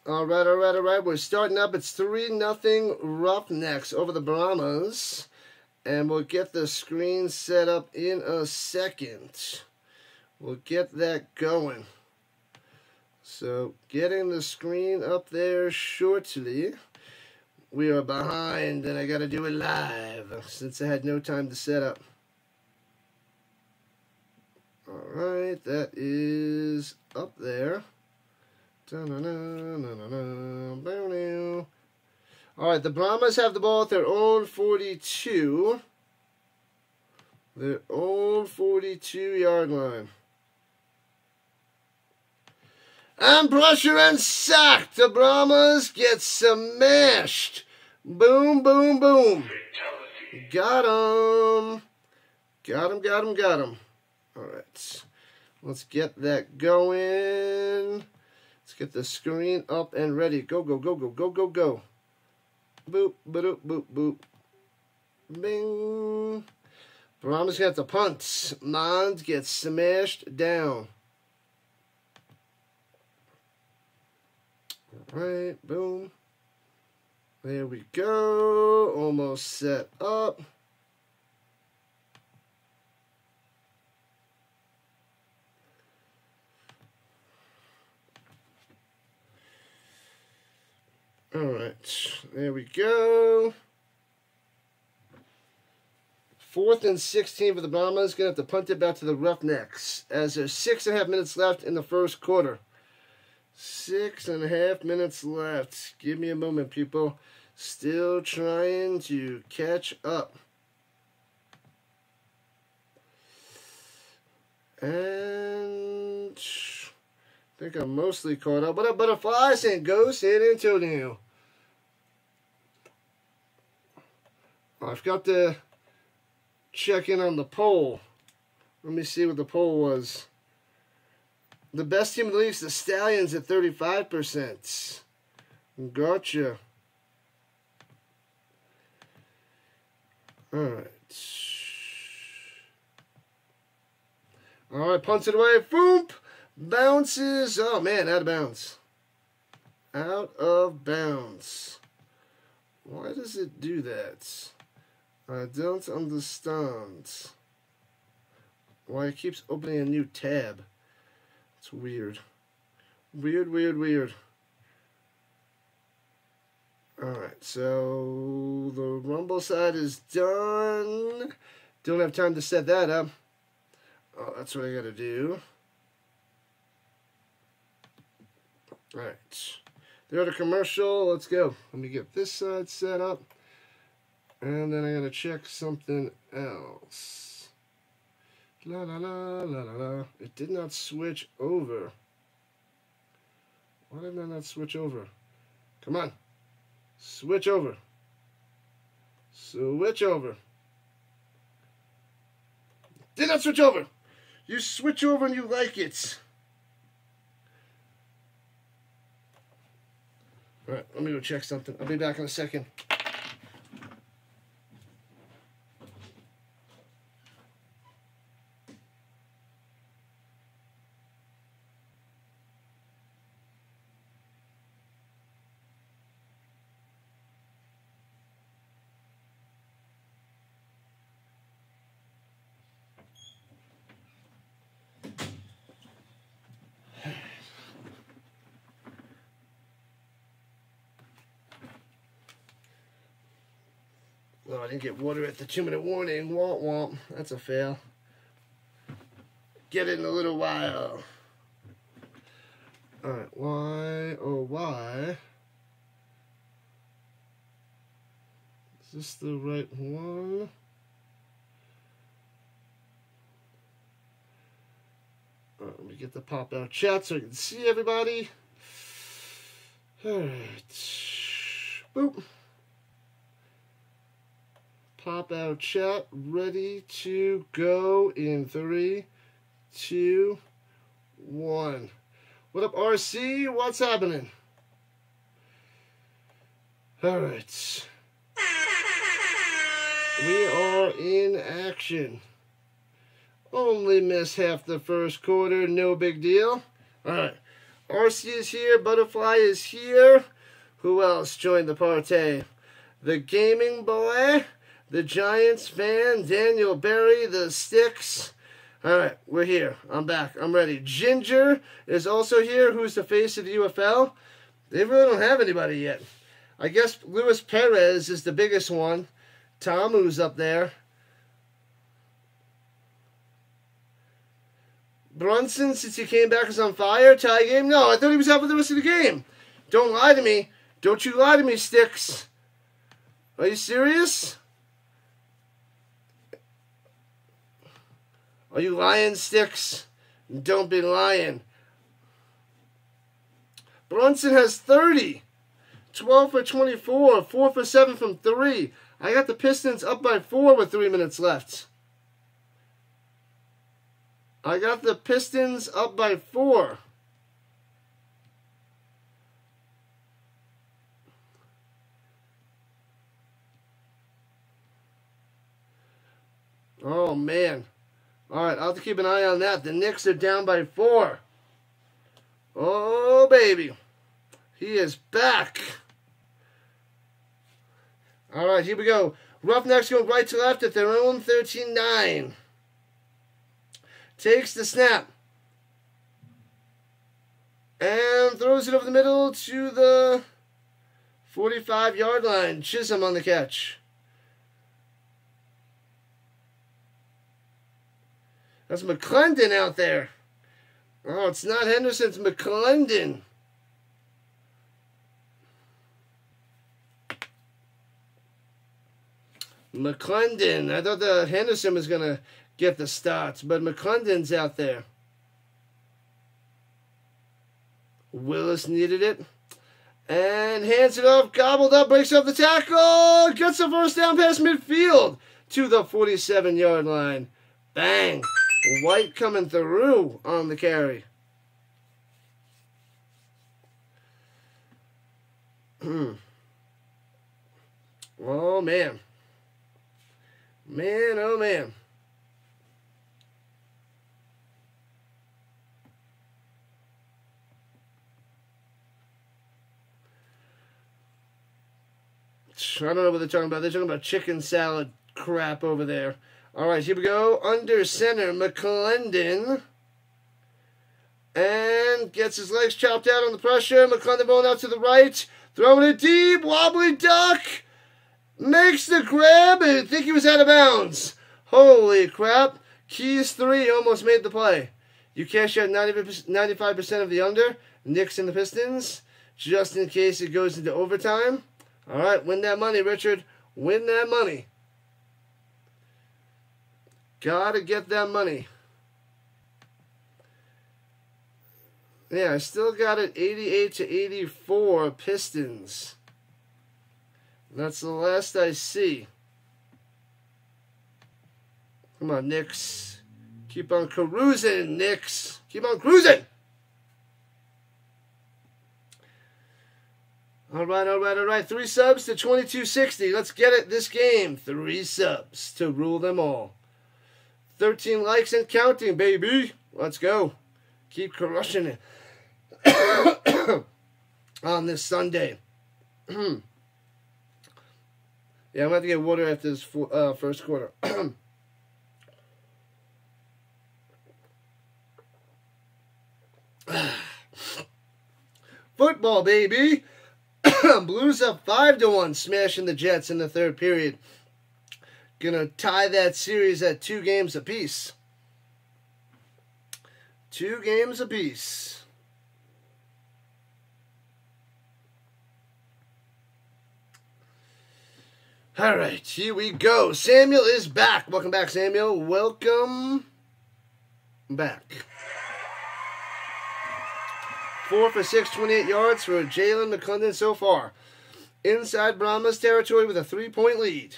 All right. We're starting up. It's 3-0 Roughnecks over the Brahmas. And we'll get the screen set up in a second. We'll get that going. So, getting the screen up there shortly. We are behind, and I got to do it live since I had no time to set up. All right, that is up there. All right, the Brahmas have the ball at their own 42. Their own 42-yard line. And pressure and sack. The Brahmas get smashed. Boom, boom, boom. Got him. Got him. All right. Let's get that going. Let's get the screen up and ready. Go. Boop, boop, boop, boop. Bing. Brahmas got the punt. Mons gets smashed down. All right, boom. There we go. Almost set up. All right, there we go. 4th and 16 for the Brahmas. Going to have to punt it back to the Roughnecks as there's 6.5 minutes left in the first quarter. 6.5 minutes left. Give me a moment, people. Still trying to catch up. And I think I'm mostly caught up. What up, Butterfly? Saying go San Antonio. I've got to check in on the poll. Let me see what the poll was. The best team in the league is the Stallions at 35%. Gotcha. All right. All right, punts it away. Boom. Bounces. Oh, man, out of bounds. Out of bounds. Why does it do that? I don't understand. Why it keeps opening a new tab. It's weird. Weird. Alright, so the Rumble side is done. Don't have time to set that up. Oh, that's what I gotta do. Alright. They're at a commercial. Let's go. Let me get this side set up. And then I gotta check something else. La. It did not switch over. Why did I not switch over? Come on. Switch over. Did not switch over. You switch over and you like it. Alright, let me go check something. I'll be back in a second. Oh, I didn't get water at the 2-minute warning. Womp womp. That's a fail. Get it in a little while. Alright, why, oh why? Is this the right one? Alright, let me get the pop-out chat so I can see everybody. Alright. Boop. Pop-out chat, ready to go in 3, 2, 1. What up, RC? What's happening? All right. We are in action. Only missed half the first quarter, no big deal. All right. RC is here. Butterfly is here. Who else joined the party? The Gaming Boy, the Giants fan, Daniel Berry, the Sticks. All right, we're here. I'm back. I'm ready. Ginger is also here, who's the face of the UFL. They really don't have anybody yet. I guess Luis Perez is the biggest one. Tamu's up there. Brunson, since he came back, is on fire. Tie game? No, I thought he was out for the rest of the game. Don't lie to me. Don't you lie to me, Sticks. Are you serious? Are you lying, Sticks? Don't be lying. Brunson has 30. 12 for 24. 4 for 7 from 3. I got the Pistons up by 4 with 3 minutes left. I got the Pistons up by 4. Oh, man. All right, I'll have to keep an eye on that. The Knicks are down by 4. Oh, baby. He is back. All right, here we go. Roughnecks going right to left at their own 13-9. Takes the snap. And throws it over the middle to the 45-yard line. Chisholm on the catch. That's McClendon out there. Oh, it's not Henderson, it's McClendon. McClendon. I thought that Henderson was going to get the starts, but McClendon's out there. Willis needed it. And hands it off, gobbled up, breaks up the tackle, gets the first down past midfield to the 47-yard line. Bang. White coming through on the carry. Oh, man. Man, oh, man. I don't know what they're talking about. They're talking about chicken salad crap over there. All right, here we go. Under center, McClendon. And gets his legs chopped out on the pressure. McClendon rolling out to the right. Throwing it deep. Wobbly duck. Makes the grab. I think he was out of bounds. Holy crap. Keys 3 almost made the play. You cash out 95% of the under. Knicks and the Pistons. Just in case it goes into overtime. All right, win that money, Richard. Win that money. Gotta get that money. Yeah, I still got it 88-84 Pistons. That's the last I see. Come on, Knicks. Keep on cruising, Knicks. Keep on cruising. All right. 3 subs to 2260. Let's get it this game. 3 subs to rule them all. 13 likes and counting, baby. Let's go. Keep crushing it on this Sunday. Yeah, I'm going to have to get water after this first quarter. Football, baby. Blues up 5-1, smashing the Jets in the third period. Gonna tie that series at 2 games apiece. 2 games apiece. All right, here we go. Samuel is back. Welcome back, Samuel. Welcome back. 4 for 6, 28 yards for Jalen McClendon so far. Inside Brahmas territory with a 3-point lead.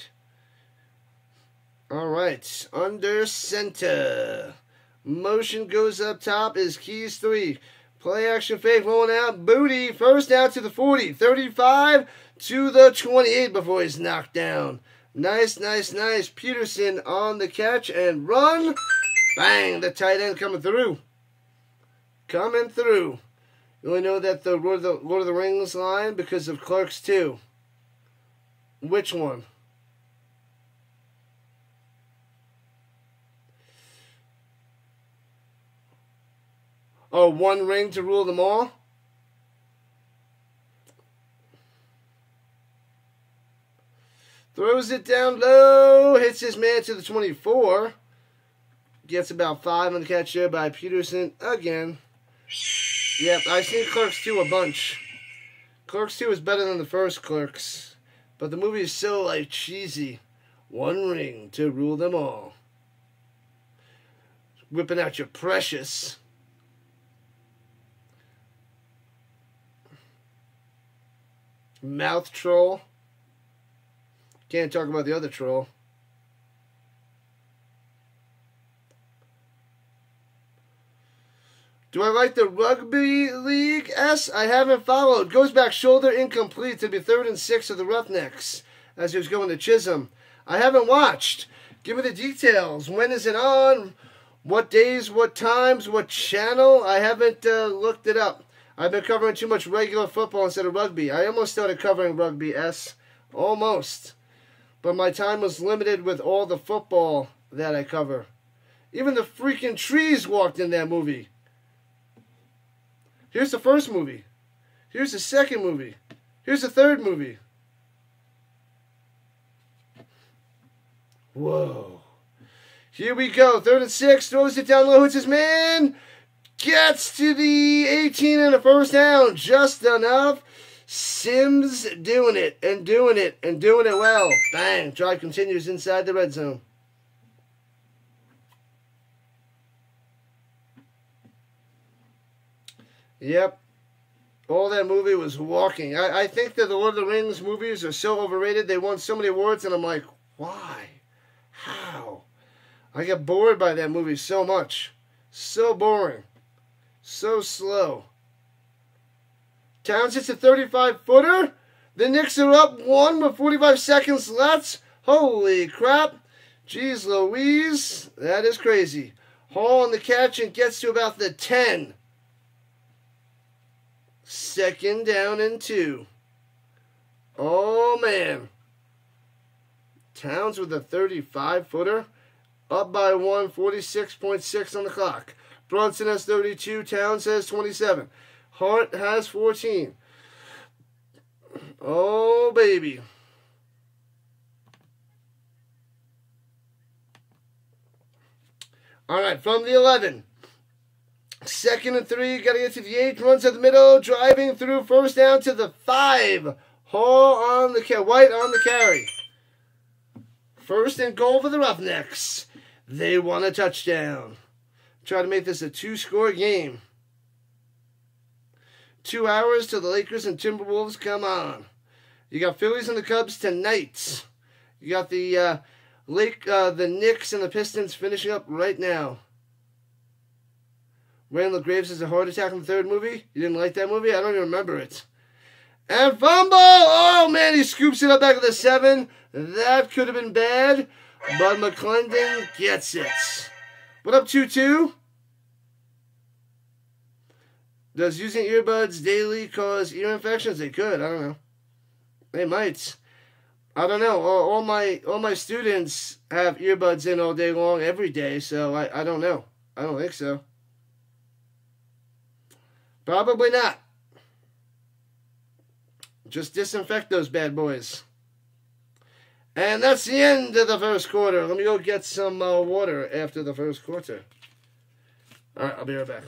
All right, under center. Motion goes up top is Keys 3. Play action fake rolling out. Booty first down to the 40. 35 to the 28 before he's knocked down. Nice. Peterson on the catch and run. Bang, the tight end coming through. You only know that the Lord of the Rings line because of Clerks 2. Which one? Oh, one ring to rule them all? Throws it down low, hits his man to the 24. Gets about 5 on the catch there by Peterson again. Yep, I've seen Clerks 2 a bunch. Clerks 2 is better than the first Clerks. But the movie is so, like, cheesy. One ring to rule them all. Whipping out your precious. Mouth troll. Can't talk about the other troll. Do I like the rugby league? S? I haven't followed. Goes back shoulder incomplete to be 3rd and 6 of the Roughnecks as he was going to Chisholm. I haven't watched. Give me the details. When is it on? What days, what times, what channel? I haven't looked it up. I've been covering too much regular football instead of rugby. I almost started covering rugby, S. Almost. But my time was limited with all the football that I cover. Even the freaking trees walked in that movie. Here's the first movie. Here's the second movie. Here's the third movie. Whoa. Here we go. 3rd and 6. Throws it down low. Hits his man. Gets to the 18 and a first down. Just enough. Sims doing it and doing it and doing it well. Bang. Drive continues inside the red zone. Yep. All that movie was walking. I think that the Lord of the Rings movies are so overrated. They won so many awards, and I'm like, why? How? I get bored by that movie so much. So boring. So slow. Towns hits a 35-footer. The Knicks are up 1 with 45 seconds left. Holy crap. Jeez Louise. That is crazy. Hall on the catch and gets to about the 10. 2nd down and 2. Oh, man. Towns with a 35-footer. Up by 1, 46.6 on the clock. Brunson has 32. Towns has 27. Hart has 14. Oh, baby. All right, from the 11. 2nd and 3. Got to get to the 8. Runs at the middle. Driving through. 1st down to the 5. Hall on the White on the carry. 1st and goal for the Roughnecks. They want a touchdown. Try to make this a 2-score game. 2 hours till the Lakers and Timberwolves come on. You got Phillies and the Cubs tonight. You got the Knicks and the Pistons finishing up right now. Randall Graves has a heart attack in the 3rd movie. You didn't like that movie? I don't even remember it. And fumble! Oh, man, he scoops it up back at the 7. That could have been bad, but McClendon gets it. What up, 2-2? Does using earbuds daily cause ear infections? They could. I don't know. They might. I don't know. All my students have earbuds in all day long, every day, so I don't know. I don't think so. Probably not. Just disinfect those bad boys. And that's the end of the 1st quarter. Let me go get some water after the 1st quarter. All right, I'll be right back.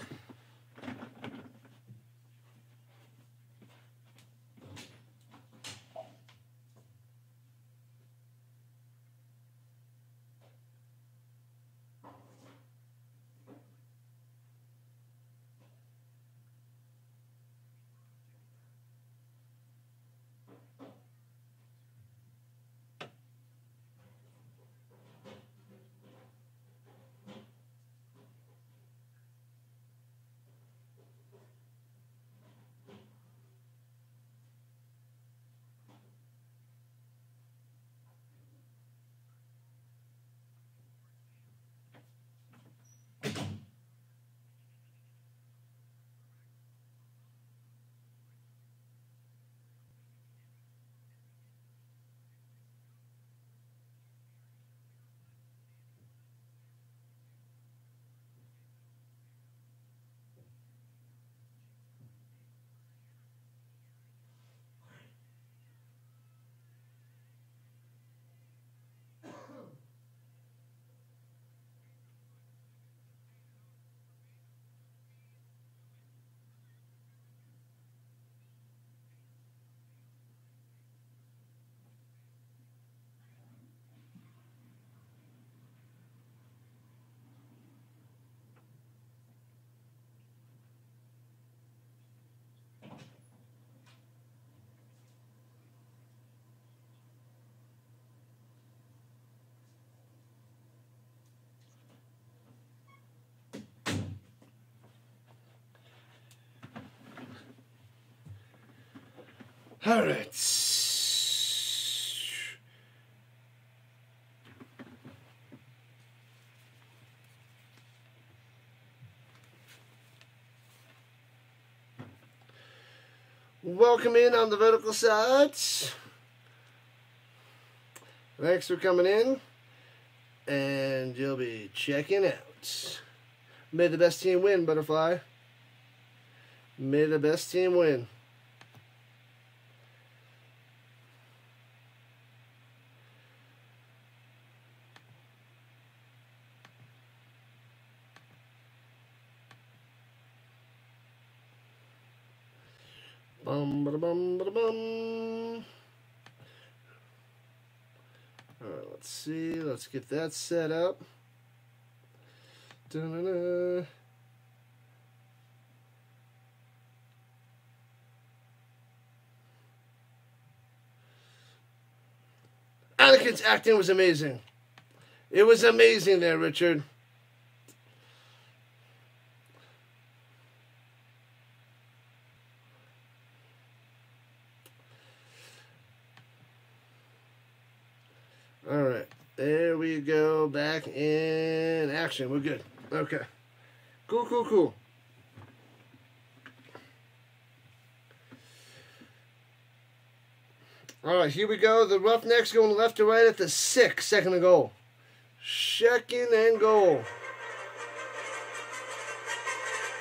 All right. Welcome in on the vertical sides. Thanks for coming in. And you'll be checking out. May the best team win, Butterfly. May the best team win. Bum, ba, bum, ba, bum. All right, let's see. Let's get that set up. Da-da-da. Anakin's acting was amazing. It was amazing there, Richard. All right, there we go. Back in action. We're good. Okay. Cool, cool, cool. All right, here we go. The Roughnecks going left to right at the 6. Second and goal. Second and goal.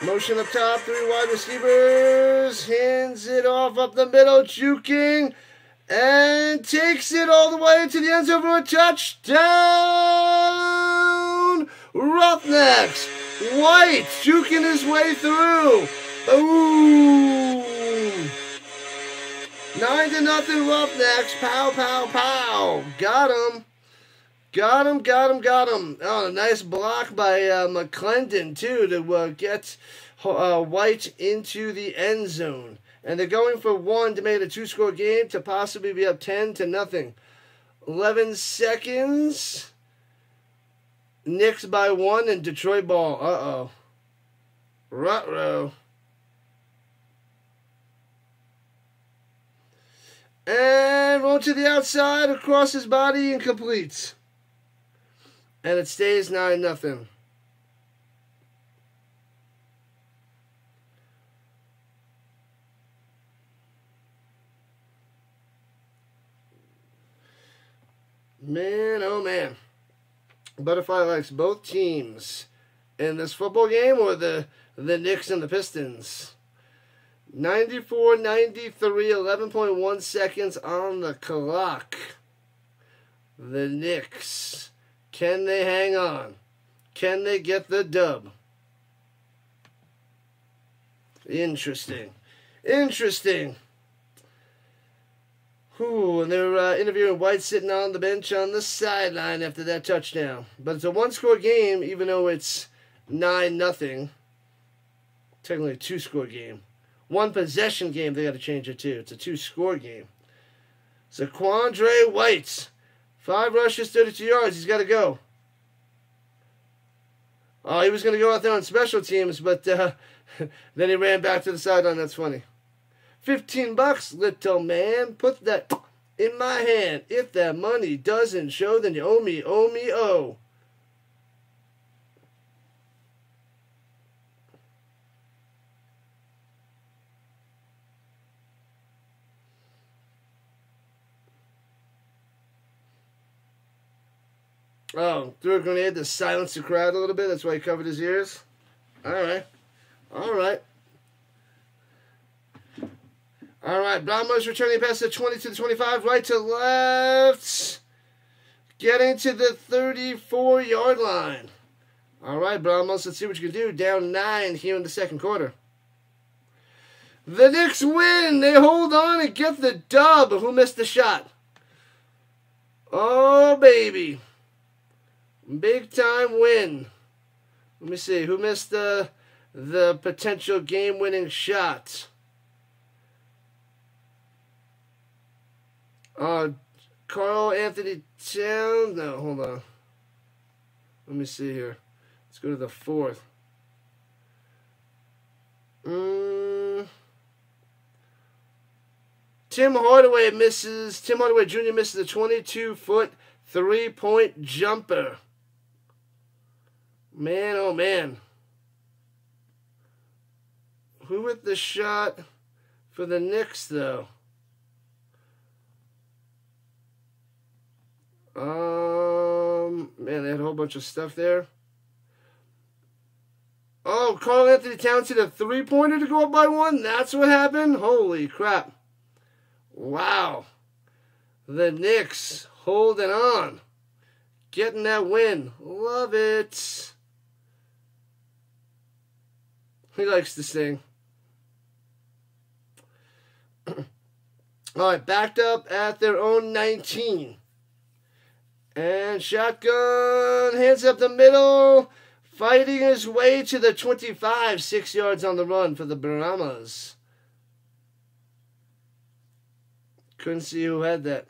Motion up top. 3 wide receivers. Hands it off up the middle. Juking. And takes it all the way to the end zone for a touchdown. Roughnecks. White juking his way through. Boom. 9-0 Roughnecks. Pow, pow, pow. Got him. Got him, got him, got him. Oh, a nice block by McClendon, too, to get White into the end zone. And they're going for 1 to make it a 2-score game to possibly be up 10-0. 11 seconds. Knicks by 1 and Detroit ball. Uh-oh. Ruh-roh. And roll to the outside, across his body, and completes. And it stays 9-0. Man, oh man. Butterfly likes both teams in this football game, or the Knicks and the Pistons. 94-93, 11.1 seconds on the clock. The Knicks. Can they hang on? Can they get the dub? Interesting. Interesting. Ooh, and they're interviewing White sitting on the bench on the sideline after that touchdown. But it's a 1-score game, even though it's 9-0. Technically a 2-score game. 1-possession game, they got to change it to. It's a 2-score game. Zaquandre White. 5 rushes, 32 yards. He's got to go. Oh, he was going to go out there on special teams, but then he ran back to the sideline. That's funny. $15, little man. Put that in my hand. If that money doesn't show, then you owe me, oh. Oh, threw a grenade to silence the crowd a little bit. That's why he covered his ears. All right. All right. All right. Brahmas returning past the 20 to the 25. Right to left. Getting to the 34-yard line. All right, Brahmas. Let's see what you can do. Down 9 here in the second quarter. The Knicks win. They hold on and get the dub. Who missed the shot? Oh, baby. Big time win. Let me see. Who missed the potential game-winning shot? Carl Anthony Towns. No, hold on. Let me see here. Let's go to the 4th. Tim Hardaway Jr. misses a 22-foot three-point jumper. Man, oh man. Who hit the shot for the Knicks, though? Man, they had a whole bunch of stuff there. Oh, Karl Anthony Towns hit a three-pointer to go up by one? That's what happened? Holy crap. Wow. The Knicks holding on. Getting that win. Love it. He likes to sing. All right, backed up at their own 19. And shotgun, hands up the middle, fighting his way to the 25, 6 yards on the run for the Brahmas. Couldn't see who had that.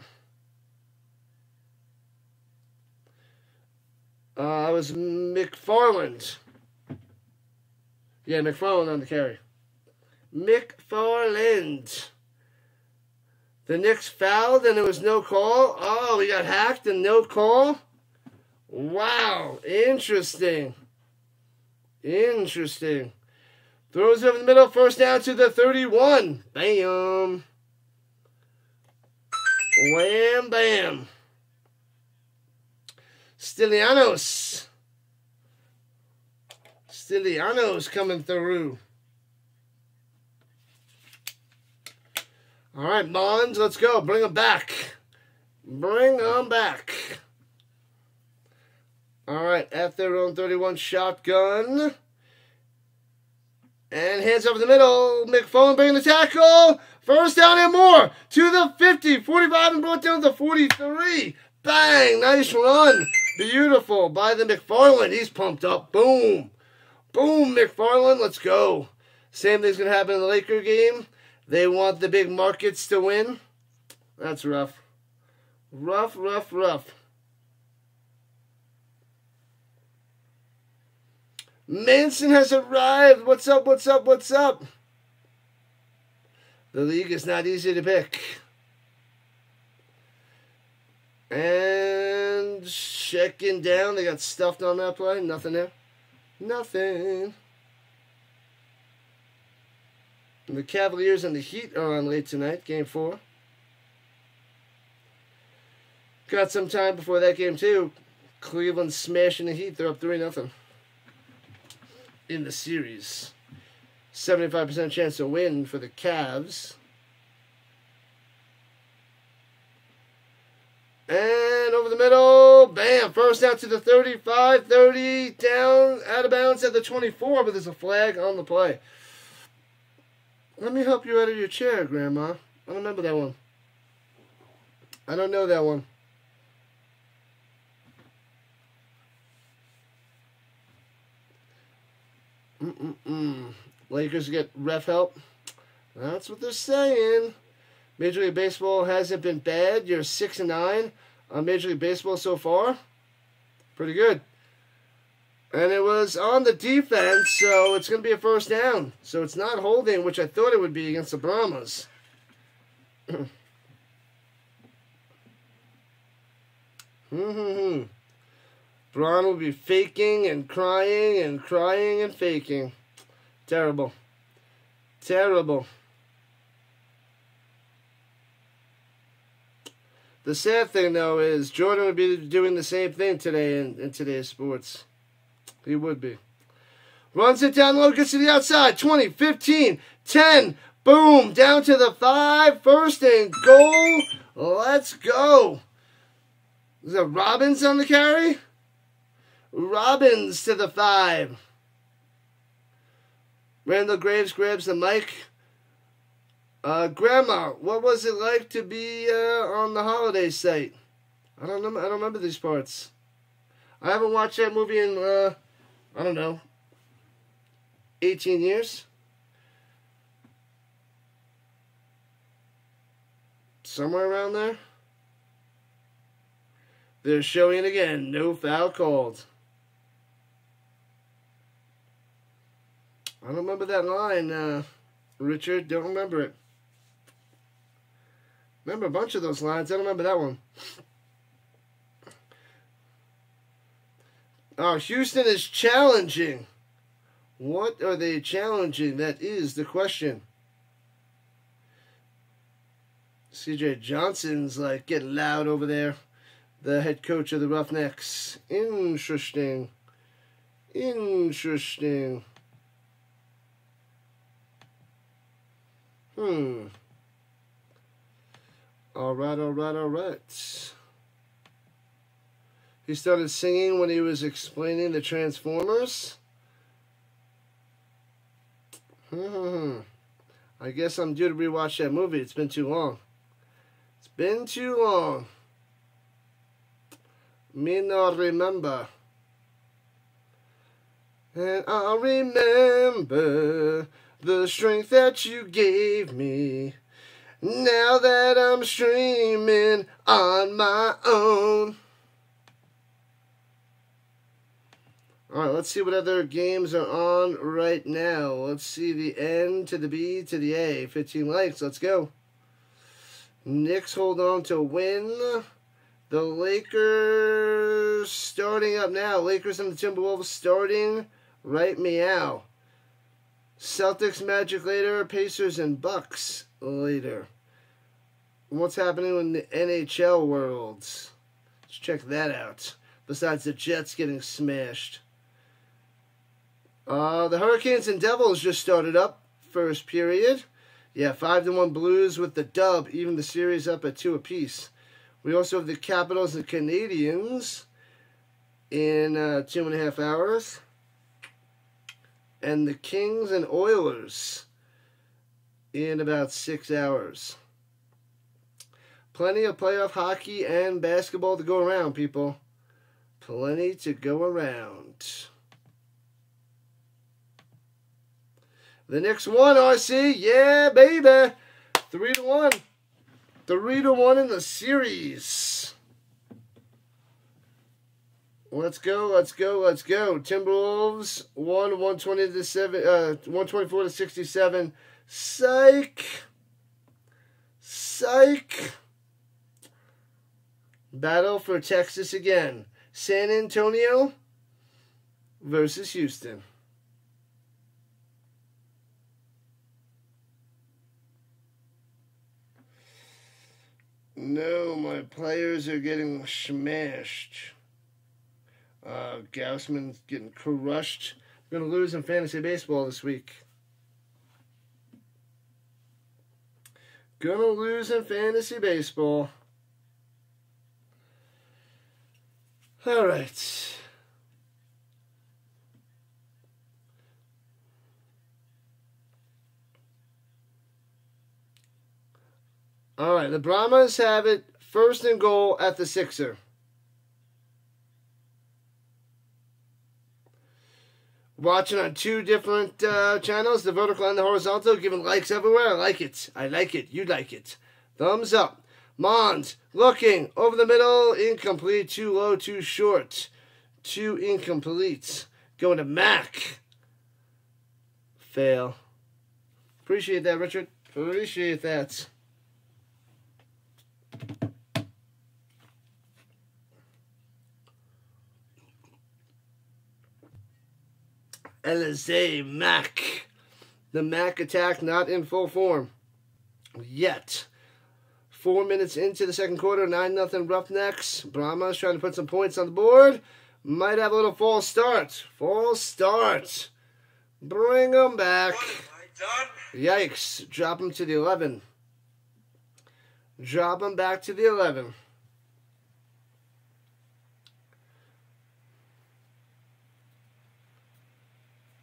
It was McFarland. Yeah, McFarland on the carry. McFarland. The Knicks fouled and there was no call. Oh, we got hacked and no call? Wow, interesting. Interesting. Throws over the middle, first down to the 31. Bam. Wham, bam. Stylianos coming through. All right, Bonds, let's go. Bring them back. Bring them back. All right, at their own 31, shotgun. And hands over the middle. McFarland bringing the tackle. First down and more. To the 50, 45, and brought down to 43. Bang, nice run. Beautiful by the McFarland. He's pumped up. Boom. Boom, McFarland, let's go. Same thing's going to happen in the Laker game. They want the big markets to win. That's rough. Rough, rough, rough. Manson has arrived. What's up, what's up, what's up? The league is not easy to pick. And checking down. They got stuffed on that play. Nothing there. Nothing. And the Cavaliers and the Heat are on late tonight, game 4. Got some time before that game, too. Cleveland smashing the Heat. They're up 3-0 in the series. 75% chance to win for the Cavs. And over the middle, bam, first down to the 35, 30, down, out of bounds at the 24, but there's a flag on the play. Let me help you out of your chair, Grandma. I don't remember that one. I don't know that one. Lakers get ref help. That's what they're saying. Major League Baseball hasn't been bad. You're 6-9 on Major League Baseball so far. Pretty good. And it was on the defense, so it's going to be a first down. So it's not holding, which I thought it would be against the Brahmas. Braun will be faking and crying and crying and faking. Terrible. Terrible. The sad thing, though, is Jordan would be doing the same thing today in today's sports. He would be. Runs it down low, gets to the outside. 20, 15, 10. Boom. Down to the 5. First and goal. Let's go. Is that Robbins on the carry? Robbins to the 5. Randall Graves grabs the mic. Grandma, what was it like to be on the holiday site? I don't remember these parts. I haven't watched that movie in I don't know, 18 years. Somewhere around there. They're showing it again. No foul called. I don't remember that line, Richard. Don't remember it. Remember a bunch of those lines. I don't remember that one. Oh, Houston is challenging. What are they challenging? That is the question. CJ Johnson's like getting loud over there. The head coach of the Roughnecks. Interesting. Interesting. Alright. He started singing when he was explaining the Transformers. I guess I'm due to rewatch that movie. It's been too long. It's been too long. Me not remember. And I'll remember the strength that you gave me. Now that I'm streaming on my own. Alright, let's see what other games are on right now. Let's see the N to the B to the A. 15 likes. Let's go. Knicks hold on to win. The Lakers starting up now. Lakers and the Timberwolves starting right meow. Celtics, Magic later. Pacers and Bucks later. What's happening in the NHL world? Let's check that out. Besides the Jets getting smashed. The Hurricanes and Devils just started up. First period. Yeah, 5-1 Blues with the dub. Even the series up at 2 apiece. We also have the Capitals and Canadiens in 2.5 hours. And the Kings and Oilers in about 6 hours. Plenty of playoff hockey and basketball to go around, people. Plenty to go around. The Knicks won, RC. Yeah, baby. 3-1. 3-1 in the series. Let's go. Timberwolves won 124 to 67. Psych. Battle for Texas again. San Antonio versus Houston. No, my players are getting smashed. Gaussman's getting crushed. I'm going to lose in fantasy baseball this week. Gonna lose in fantasy baseball. Alright. Alright, the Brahmas have it first and goal at the Sixer. Watching on 2 different channels, the vertical and the horizontal, giving likes everywhere. I like it. You like it. Thumbs up. Mons looking over the middle. Incomplete. Too low, too short. 2 incompletes. Going to Mac. Fail. Appreciate that, Richard. Appreciate that. LSA Mac. The Mac attack not in full form yet. 4 minutes into the second quarter, 9-0 Roughnecks. Brahmas trying to put some points on the board. Might have a little false start. Bring them back. Yikes. Drop them to the 11. Drop them back to the 11.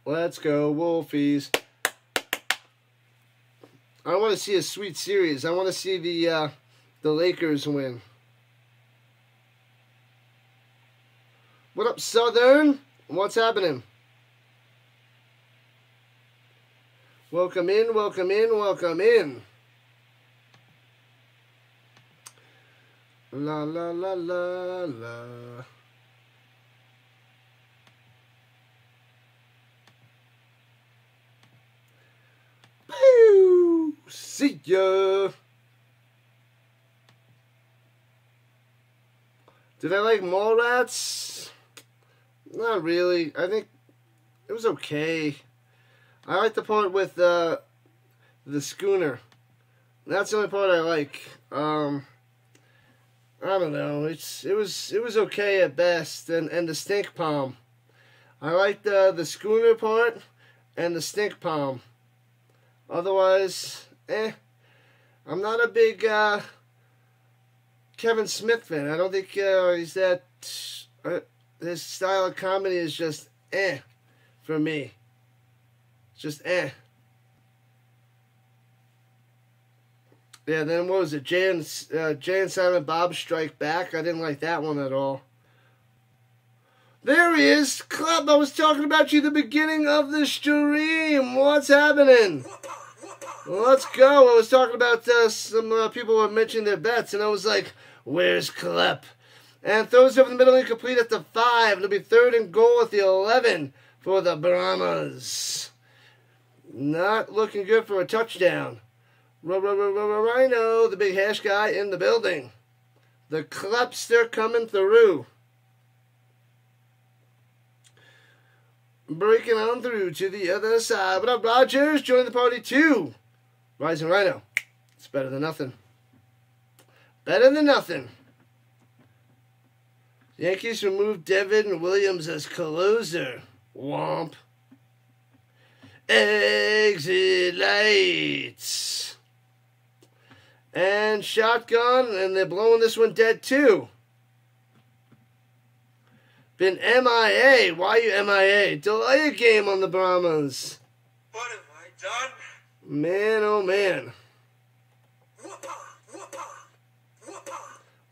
Let's go, Wolfies. I want to see a sweet series. I want to see the Lakers win. What up, Southern? What's happening? Welcome in. La la la la la. See ya. Did I like Mallrats? Not really. I think it was okay. I like the part with the schooner. That's the only part I like. I don't know. It was okay at best. And the stink palm. I like the schooner part and the stink palm. Otherwise, I'm not a big Kevin Smith fan. I don't think he's that. His style of comedy is just for me. Just Yeah, then what was it? Jay and Silent Bob Strike Back. I didn't like that one at all. There he is, Club. I was talking about you at the beginning of the stream. What's happening? Let's go. I was talking about some people were mentioning their bets, and I was like, where's Klepp? And throws over the middle incomplete at the 5. It'll be 3rd and goal at the 11 for the Brahmas. Not looking good for a touchdown. Rhino, the big hash guy in the building. The Kleppster coming through. Breaking on through to the other side. What up, Rogers? Joining the party too. Rising Rhino. It's better than nothing. Better than nothing. Yankees remove Devin Williams as closer. Womp. Exit lights. And shotgun, and they're blowing this one dead too. Been MIA. Why are you MIA? Delay a game on the Brahmas. What have I done? Man, oh man.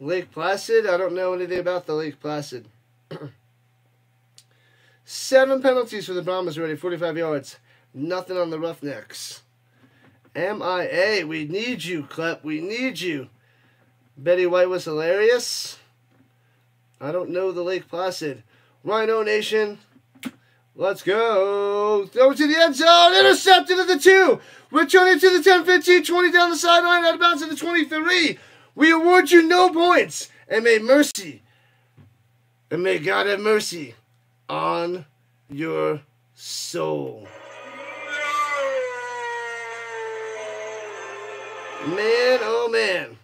Lake Placid? I don't know anything about the Lake Placid. 7 penalties for the Brahmas already, 45 yards. Nothing on the Roughnecks. MIA. We need you, Klepp. We need you. Betty White was hilarious. I don't know the Lake Placid. Rhino Nation. Let's go. Throw to the end zone. Intercepted at the 2. Returning to the 10, 15, 20 down the sideline. Out of bounds at the 23. We award you no points. And may mercy. And may God have mercy on your soul. Man, oh man.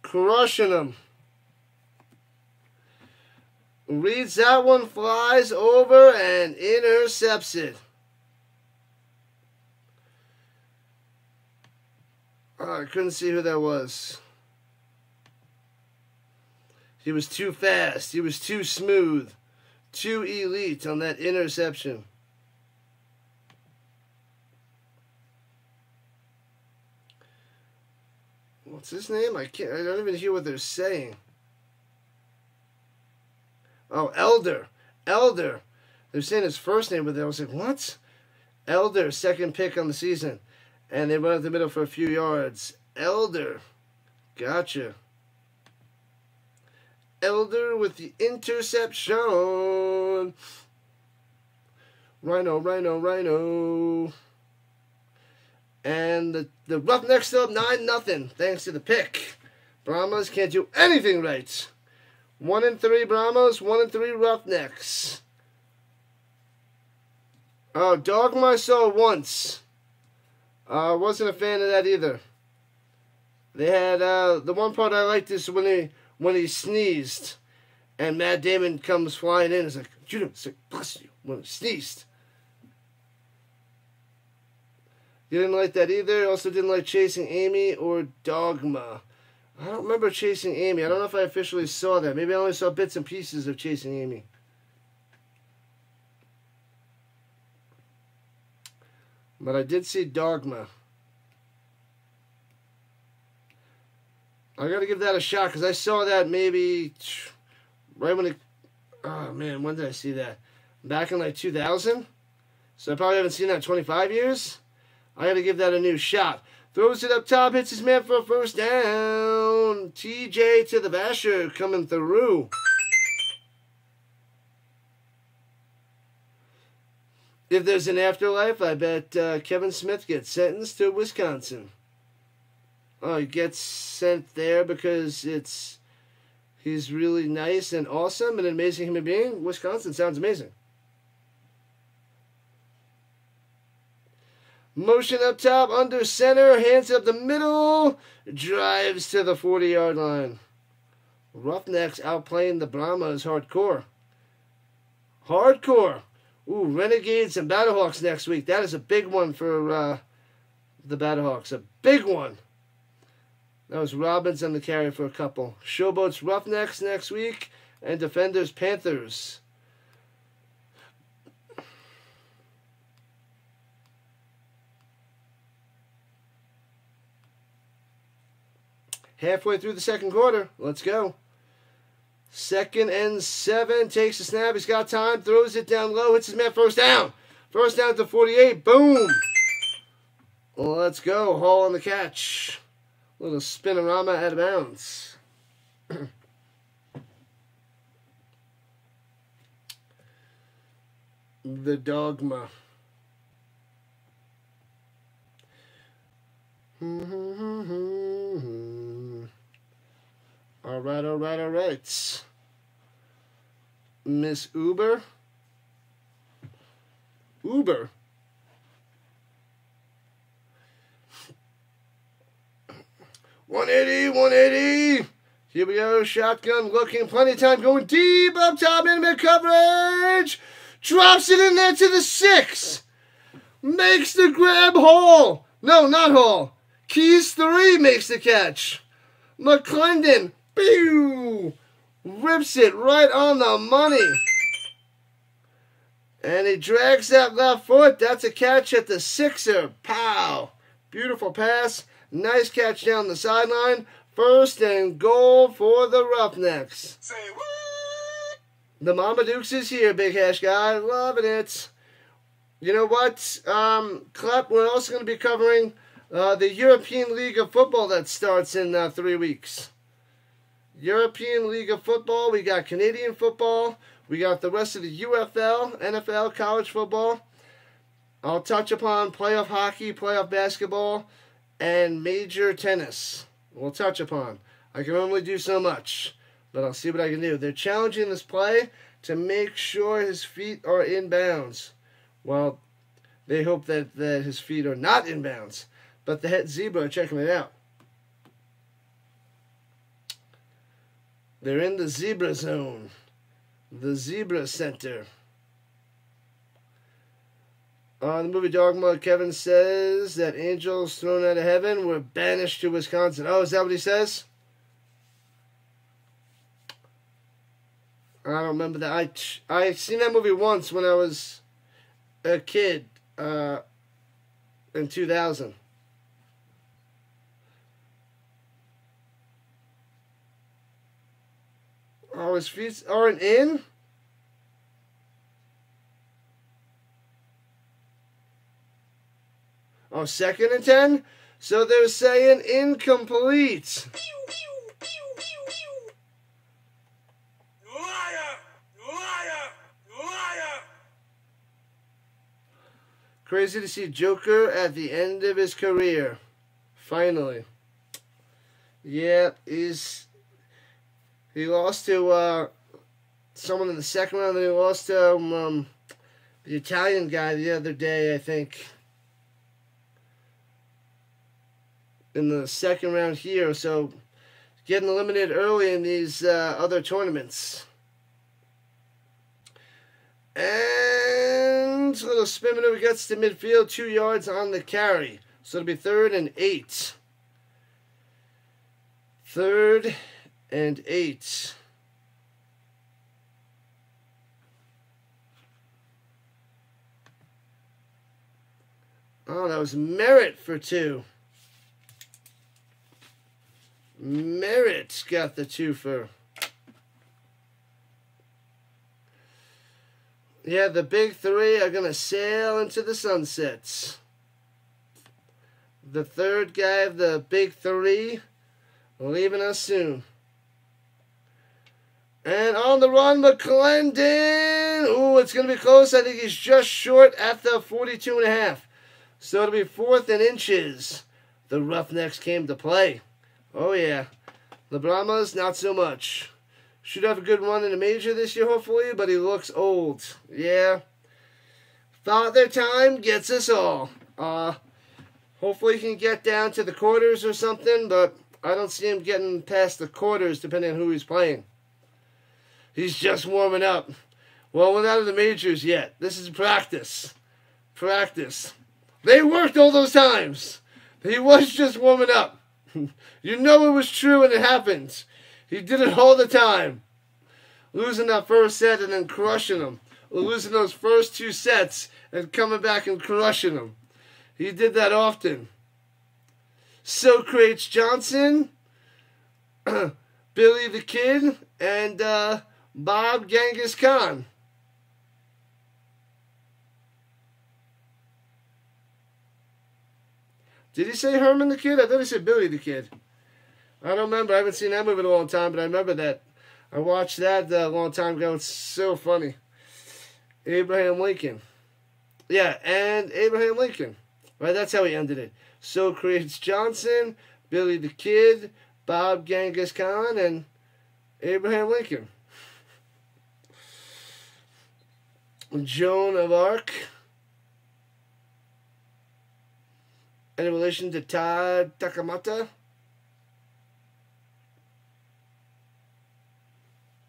Crushing them. Reads that one, flies over, and intercepts it. Oh, I couldn't see who that was. He was too fast. He was too smooth. Too elite on that interception. What's his name? I don't even hear what they're saying. Oh, Elder. Elder. They're saying his first name, but I was like, what? Elder, 2nd pick on the season. And they run up the middle for a few yards. Elder. Gotcha. Elder with the interception. Rhino, Rhino, Rhino. And the Roughnecks still up 9-0, thanks to the pick. Brahmas can't do anything right. 1-3 Brahmas, 1-3 Roughnecks. Oh, Dogma I saw once. Wasn't a fan of that either. They had the one part I liked is when he sneezed, and Matt Damon comes flying in. It's like, Judah, it's like, bless you, when he sneezed. You didn't like that either. Also didn't like Chasing Amy or Dogma. I don't remember Chasing Amy. I don't know if I officially saw that. Maybe I only saw bits and pieces of Chasing Amy. But I did see Dogma. I gotta give that a shot because I saw that maybe right when it. Oh man, when did I see that? Back in like 2000? So I probably haven't seen that in 25 years. I gotta give that a new shot. Throws it up top, hits his man for a first down. TJ to the basher coming through. If there's an afterlife, I bet Kevin Smith gets sentenced to Wisconsin. He gets sent there because he's really nice and awesome and an amazing human being. Wisconsin sounds amazing. Motion up top, under center, hands up the middle, drives to the 40-yard line. Roughnecks outplaying the Brahmas hardcore. Hardcore. Ooh, Renegades and Battlehawks next week. That is a big one for the Battlehawks. A big one. That was Robbins on the carry for a couple. Showboats Roughnecks next week, and Defenders Panthers. Halfway through the second quarter. Let's go. 2nd and 7. Takes the snap. He's got time. Throws it down low. Hits his man. First down. First down to 48. Boom. Well, let's go. Hall on the catch. Little spinorama out of bounds. The dogma. All right. Miss Uber. 180. Here we go. Shotgun looking. Plenty of time going deep up top in mid coverage. Drops it in there to the 6. Makes the grab. Hall. No, not Hall. Keys 3 makes the catch. McClendon. Pew. Rips it right on the money. And he drags that left foot. That's a catch at the 6er. Pow. Beautiful pass. Nice catch down the sideline. 1st and goal for the Roughnecks. Say what? The Mama Dukes is here, Big Hash Guy. Loving it. You know what, Klepp, we're also going to be covering the European League of Football that starts in 3 weeks. European League of Football. We got Canadian football. We got the rest of the UFL, NFL, college football. I'll touch upon playoff hockey, playoff basketball, and major tennis. We'll touch upon. I can only do so much, but I'll see what I can do. They're challenging this play to make sure his feet are in bounds. Well, they hope that his feet are not in bounds, but the Het Zebra are checking it out. They're in the zebra zone, the zebra center. On the movie Dogma, Kevin says that angels thrown out of heaven were banished to Wisconsin. Oh, is that what he says? I don't remember that. I seen that movie once when I was a kid in 2000. Oh, his feet aren't in? Oh, 2nd and 10? So they're saying incomplete. Liar! Crazy to see Joker at the end of his career. Finally. Yeah, he lost to someone in the 2nd round, then he lost to the Italian guy the other day, I think. In the 2nd round here, so getting eliminated early in these other tournaments. And a little spin maneuver gets to midfield, 2 yards on the carry. So it'll be 3rd and 8. 3rd and 8. Oh, that was Merritt for 2. Merritt got the 2-fer. Yeah, the big 3 are going to sail into the sunsets. The 3rd guy of the big 3 leaving us soon. And on the run, McClendon. Ooh, it's going to be close. I think he's just short at the 42.5. So it'll be 4th and inches the Roughnecks came to play. Oh, yeah. The Brahmas, not so much. Should have a good run in the major this year, hopefully, but he looks old. Yeah. Father Time gets us all. Hopefully he can get down to the quarters or something, but I don't see him getting past the quarters depending on who he's playing. He's just warming up. Well, we're not in the majors yet. This is practice. Practice. They worked all those times. He was just warming up. You know it was true and it happened. He did it all the time. Losing that first set and then crushing them. Or losing those first 2 sets and coming back and crushing them. He did that often. Socrates Johnson, Billy the Kid, and Bob Genghis Khan. Did he say Herman the Kid? I thought he said Billy the Kid. I don't remember. I haven't seen that movie in a long time, but I remember that. I watched that a long time ago. It's so funny. Abraham Lincoln. Yeah, and Abraham Lincoln. Right, that's how he ended it. Socrates Johnson, Billy the Kid, Bob Genghis Khan, and Abraham Lincoln. Joan of Arc. Any relation to Todd Takamata?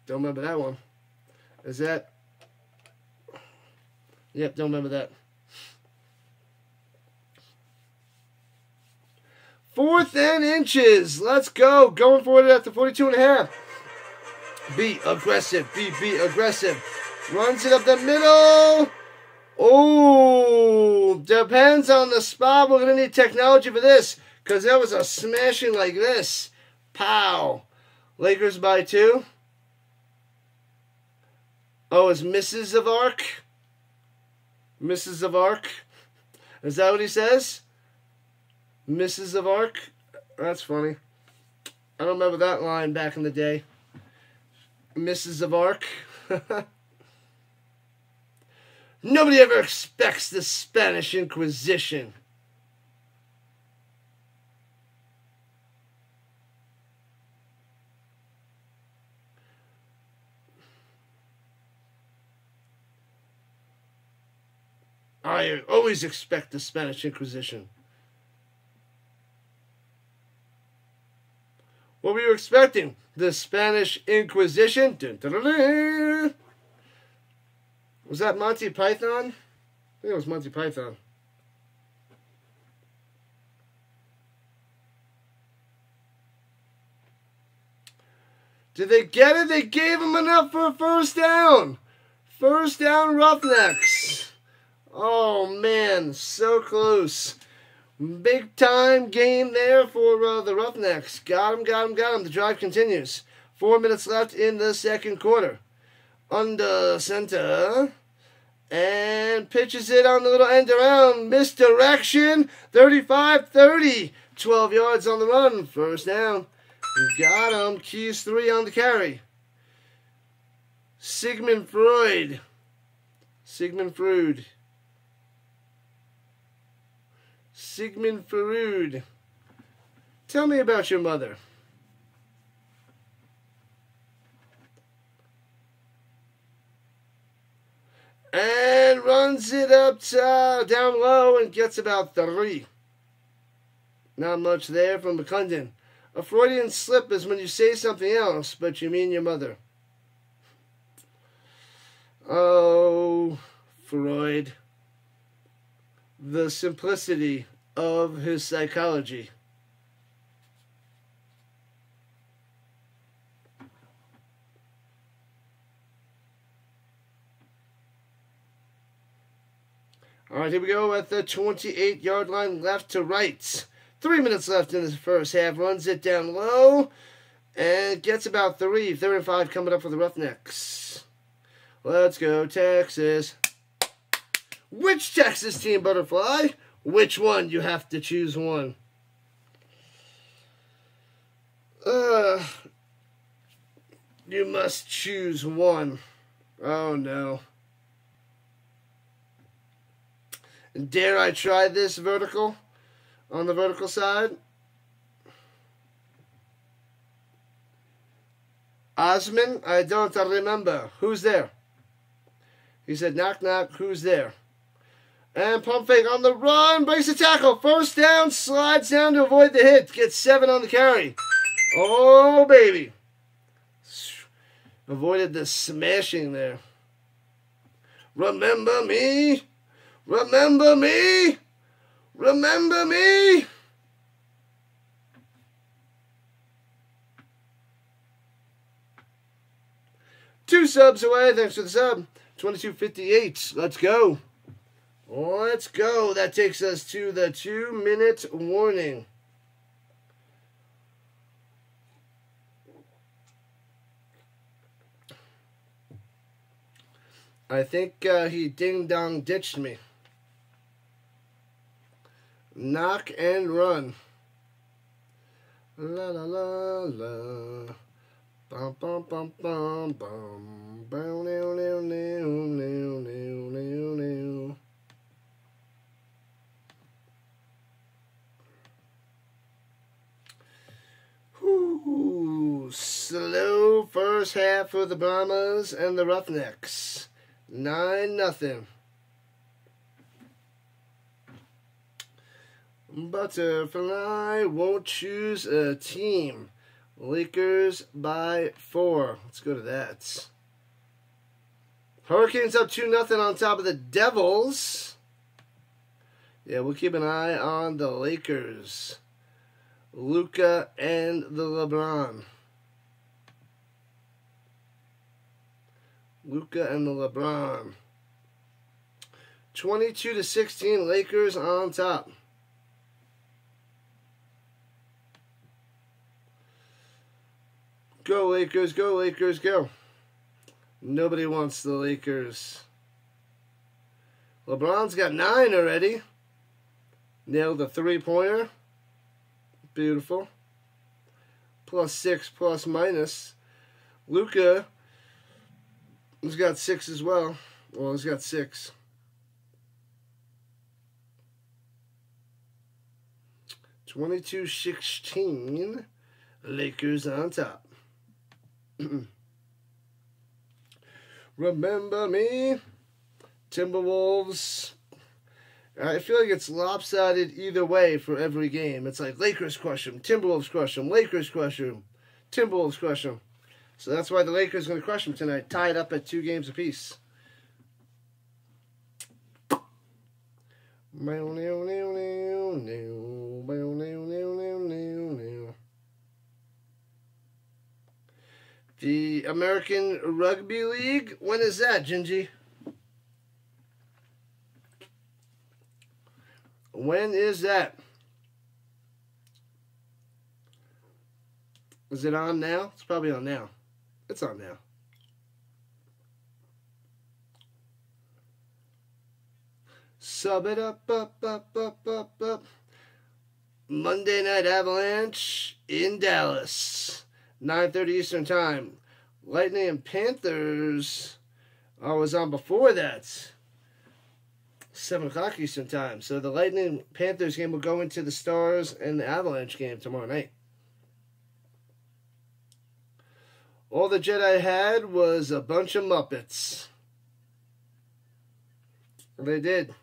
Don't remember that one. Is that? Yep, don't remember that. 4th and inches. Let's go. Going for it at the 42.5. Be aggressive. Be aggressive. Runs it up the middle. Oh, depends on the spot. We're going to need technology for this because that was a smashing like this. Pow. Lakers by 2. Oh, it's Mrs. of Arc? Mrs. of Arc? Is that what he says? Mrs. of Arc? That's funny. I don't remember that line back in the day. Mrs. of Arc? Nobody ever expects the Spanish Inquisition. I always expect the Spanish Inquisition. What were you expecting? The Spanish Inquisition? Dun, dun, dun, dun. Was that Monty Python? I think it was Monty Python. Did they get it? They gave him enough for a first down. First down, Roughnecks. Oh, man, so close. Big time game there for the Roughnecks. Got him. The drive continues. 4 minutes left in the second quarter. Under center. And pitches it on the little end around. Misdirection. 35-30. 12 yards on the run. First down. Got him. Keys 3 on the carry. Sigmund Freud. Sigmund Freud. Tell me about your mother. And runs it up down low and gets about 3. Not much there from McClendon. A Freudian slip is when you say something else, but you mean your mother. Oh, Freud. The simplicity of his psychology. All right, here we go at the 28-yard line, left to right. 3 minutes left in the first half. Runs it down low and gets about 3. 3rd and 5 coming up for the Roughnecks. Let's go, Texas. Which Texas team, Butterfly? Which one? You have to choose one. You must choose one. Oh, no. Dare I try this vertical? on the vertical side. Osman, I don't remember. Who's there? He said, knock, knock, who's there? And pump fake on the run, breaks the tackle. First down, slides down to avoid the hit. Gets 7 on the carry. Oh, baby. Avoided the smashing there. Remember me. Remember me. Remember me. Two subs away. Thanks for the sub. 22:58. Let's go. Let's go. That takes us to the 2-minute warning. I think he ding-dong ditched me. Knock and run. La la la la. Bum bum bum bum bum. Bow now now now now now now now. Whoo! Slow first half for the Brahmas and the Roughnecks. 9-0. Butterfly won't choose a team. Lakers by 4. Let's go to that. Hurricanes up 2-0 on top of the Devils. Yeah, we'll keep an eye on the Lakers. Luka and the LeBron. Luka and the LeBron. 22-16, Lakers on top. Go Lakers, go Lakers, go. Nobody wants the Lakers. LeBron's got 9 already. Nailed the 3-pointer. Beautiful. +6, plus minus. Luka has got 6 as well. Well, he's got 6. (22-16). Lakers on top. Remember me. Timberwolves. I feel like it's lopsided either way for every game. It's like Lakers crush them, Timberwolves crush them, Lakers crush them, Timberwolves crush them. So that's why the Lakers are going to crush them tonight. Tied up at 2 games apiece. The American Rugby League. When is that, Gingy? When is that? Is it on now? It's probably on now. It's on now. Sub it up, up, up, up, up, up. Monday Night Avalanche in Dallas. 9:30 Eastern Time. Lightning and Panthers. I was on before that. 7 o'clock Eastern Time. So the Lightning Panthers game will go into the Stars and the Avalanche game tomorrow night. All the Jedi had was a bunch of Muppets. They did.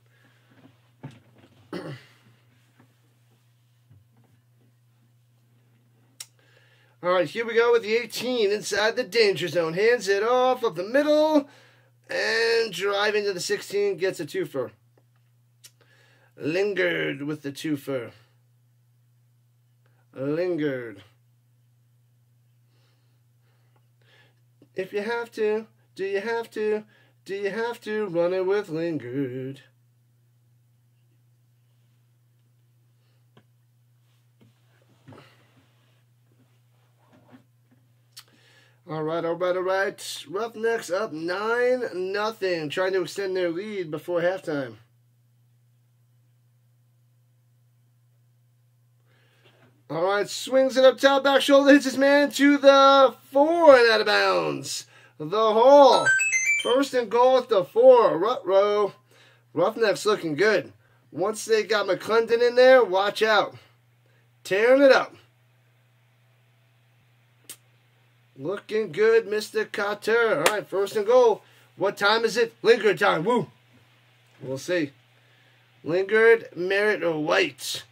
All right, here we go with the 18 inside the danger zone. Hands it off of the middle and drive into the 16. Gets a twofer. Lingered with the twofer. Lingered. If you have to, do you have to? Do you have to run it with lingered? All right. Roughnecks up 9-0, trying to extend their lead before halftime. All right, swings it up top, back shoulder, hits his man to the 4 and out of bounds. The hole. First and goal at the 4. Ruh-roh. Roughnecks looking good. Once they got McClendon in there, watch out. Tearing it up. Looking good, Mr. Carter. All right, first and goal. What time is it? Lingard time. Woo. We'll see. Lingard, Merritt, or White.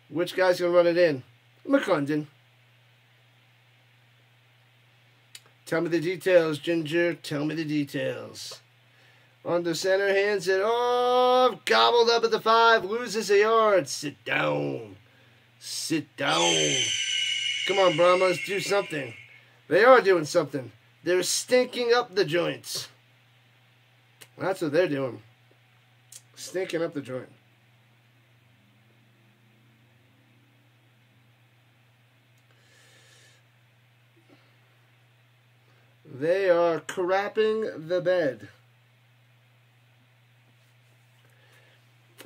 Which guy's going to run it in? McClendon. Tell me the details, Ginger. Tell me the details. Under center, hands it off. Gobbled up at the 5. Loses a yard. Sit down. Sit down. Come on, Brahmas. Do something. They are doing something. They're stinking up the joints. That's what they're doing. Stinking up the joint. They are crapping the bed.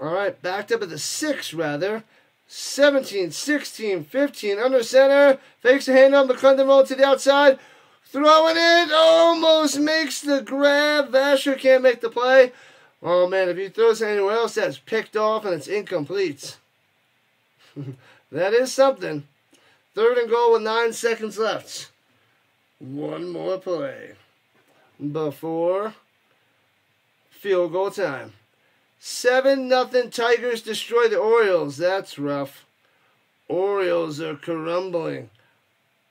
All right, backed up at the 6, rather. 17, 16, 15, under center. Fakes a hand on McClendon, roll to the outside. Throwing it, almost makes the grab. Vasher can't make the play. Oh, man, if he throws it anywhere else, that's picked off and it's incomplete. That is something. 3rd and goal with 9 seconds left. One more play before field goal time. 7-0 Tigers destroy the Orioles. That's rough. Orioles are crumbling.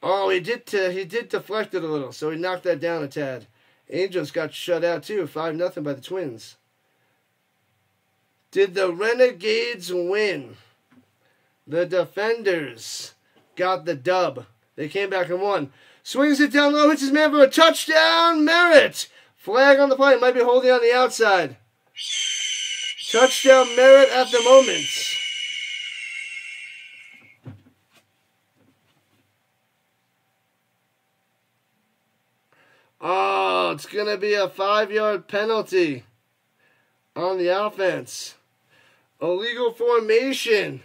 Oh, he did deflect it a little, so he knocked that down a tad. Angels got shut out too, 5-0 by the Twins. Did the Renegades win? The Defenders got the dub. They came back and won. Swings it down low, hits his man for a touchdown. Merritt. Flag on the play. Might be holding on the outside. Touchdown Merritt at the moment. Oh, it's going to be a 5-yard penalty on the offense. Illegal formation.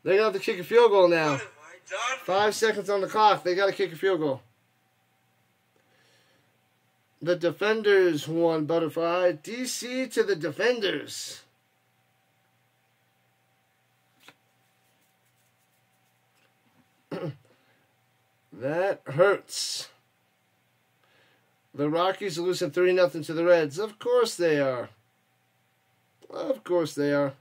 They're going to have to kick a field goal now. 5 seconds on the clock. They got to kick a field goal. The Defenders won, Butterfly. DC to the Defenders. That hurts. The Rockies are losing 3-0 to the Reds. Of course they are. Of course they are.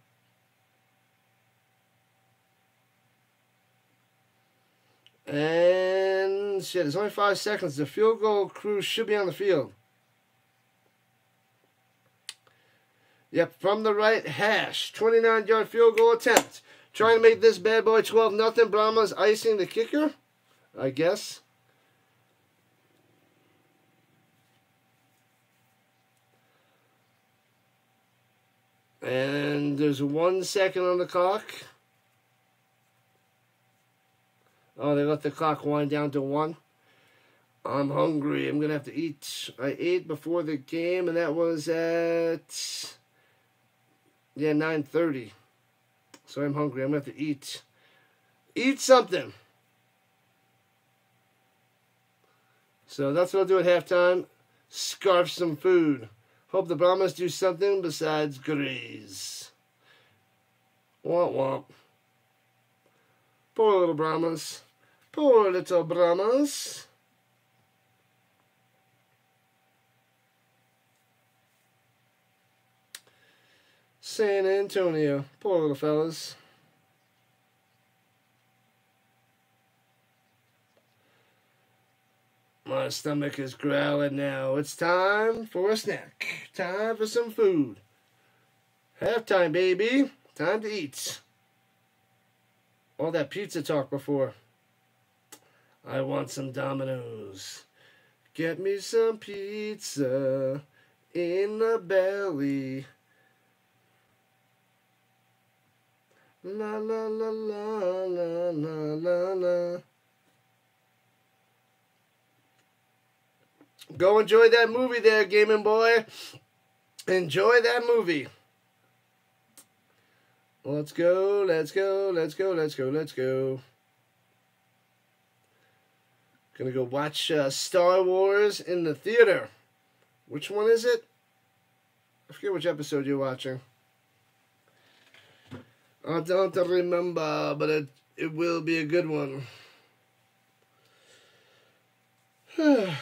And shit, there's only 5 seconds. The field goal crew should be on the field. Yep, from the right hash. 29-yard field goal attempt. Trying to make this bad boy 12-0. Brahmas icing the kicker, I guess. And there's 1 second on the clock. Oh, they let the clock wind down to 1. I'm hungry. I'm going to have to eat. I ate before the game, and that was at 9:30. So I'm hungry. I'm going to have to eat. Eat something. So that's what I'll do at halftime. Scarf some food. Hope the Brahmas do something besides graze. Womp womp. Poor little Brahmas. Poor little Brahmas. San Antonio. Poor little fellas. My stomach is growling now. It's time for a snack. Time for some food. Halftime, baby. Time to eat. All that pizza talk before. I want some Domino's. Get me some pizza in the belly. La la la la la la la la. Go enjoy that movie there, gaming boy. Enjoy that movie. Let's go, let's go, let's go, let's go, let's go. Gonna go watch Star Wars in the theater. Which one is it? I forget which episode you're watching. I don't remember, but it will be a good one. Let's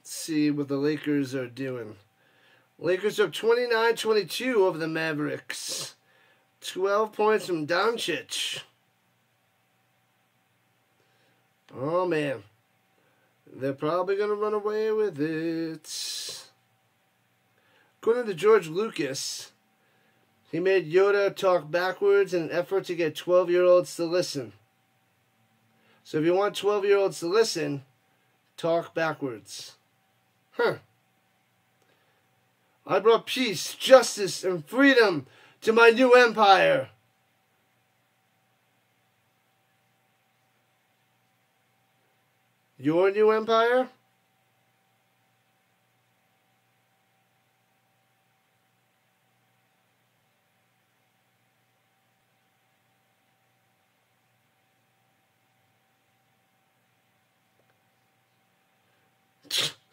see what the Lakers are doing. Lakers up 29-22 over the Mavericks. 12 points from Doncic. Oh, man. They're probably going to run away with it. According to George Lucas, he made Yoda talk backwards in an effort to get 12-year-olds to listen. So if you want 12-year-olds to listen, talk backwards. Huh. I brought peace, justice, and freedom to my new empire. Your new empire?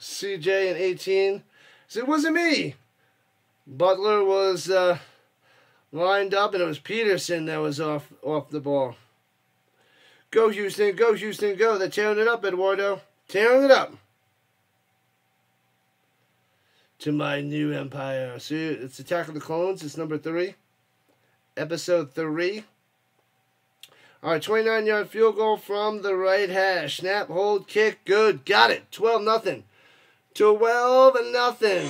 CJ in 18. So it wasn't me. Butler was lined up, and it was Peterson that was off the ball. Go, Houston. Go, Houston. Go. They're tearing it up, Eduardo. Tearing it up. To my new empire. See, it's Attack of the Clones. It's number 3. Episode 3. All right, 29-yard field goal from the right hash. Snap, hold, kick. Good. Got it. 12-0. 12-0.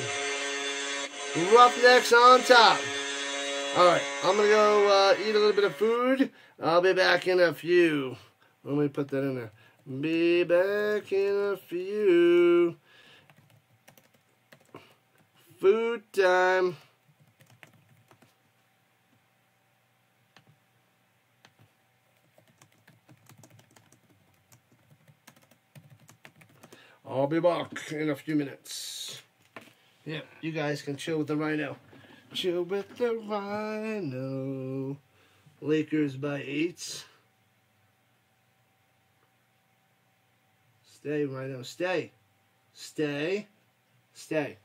Roughnecks on top. All right, I'm going to go eat a little bit of food. I'll be back in a few. Let me put that in there. Be back in a few. Food time. I'll be back in a few minutes. Yeah, you guys can chill with the Rhino. Chill with the Rhino. Lakers by 8. Stay, Rhino. Stay. Stay. Stay.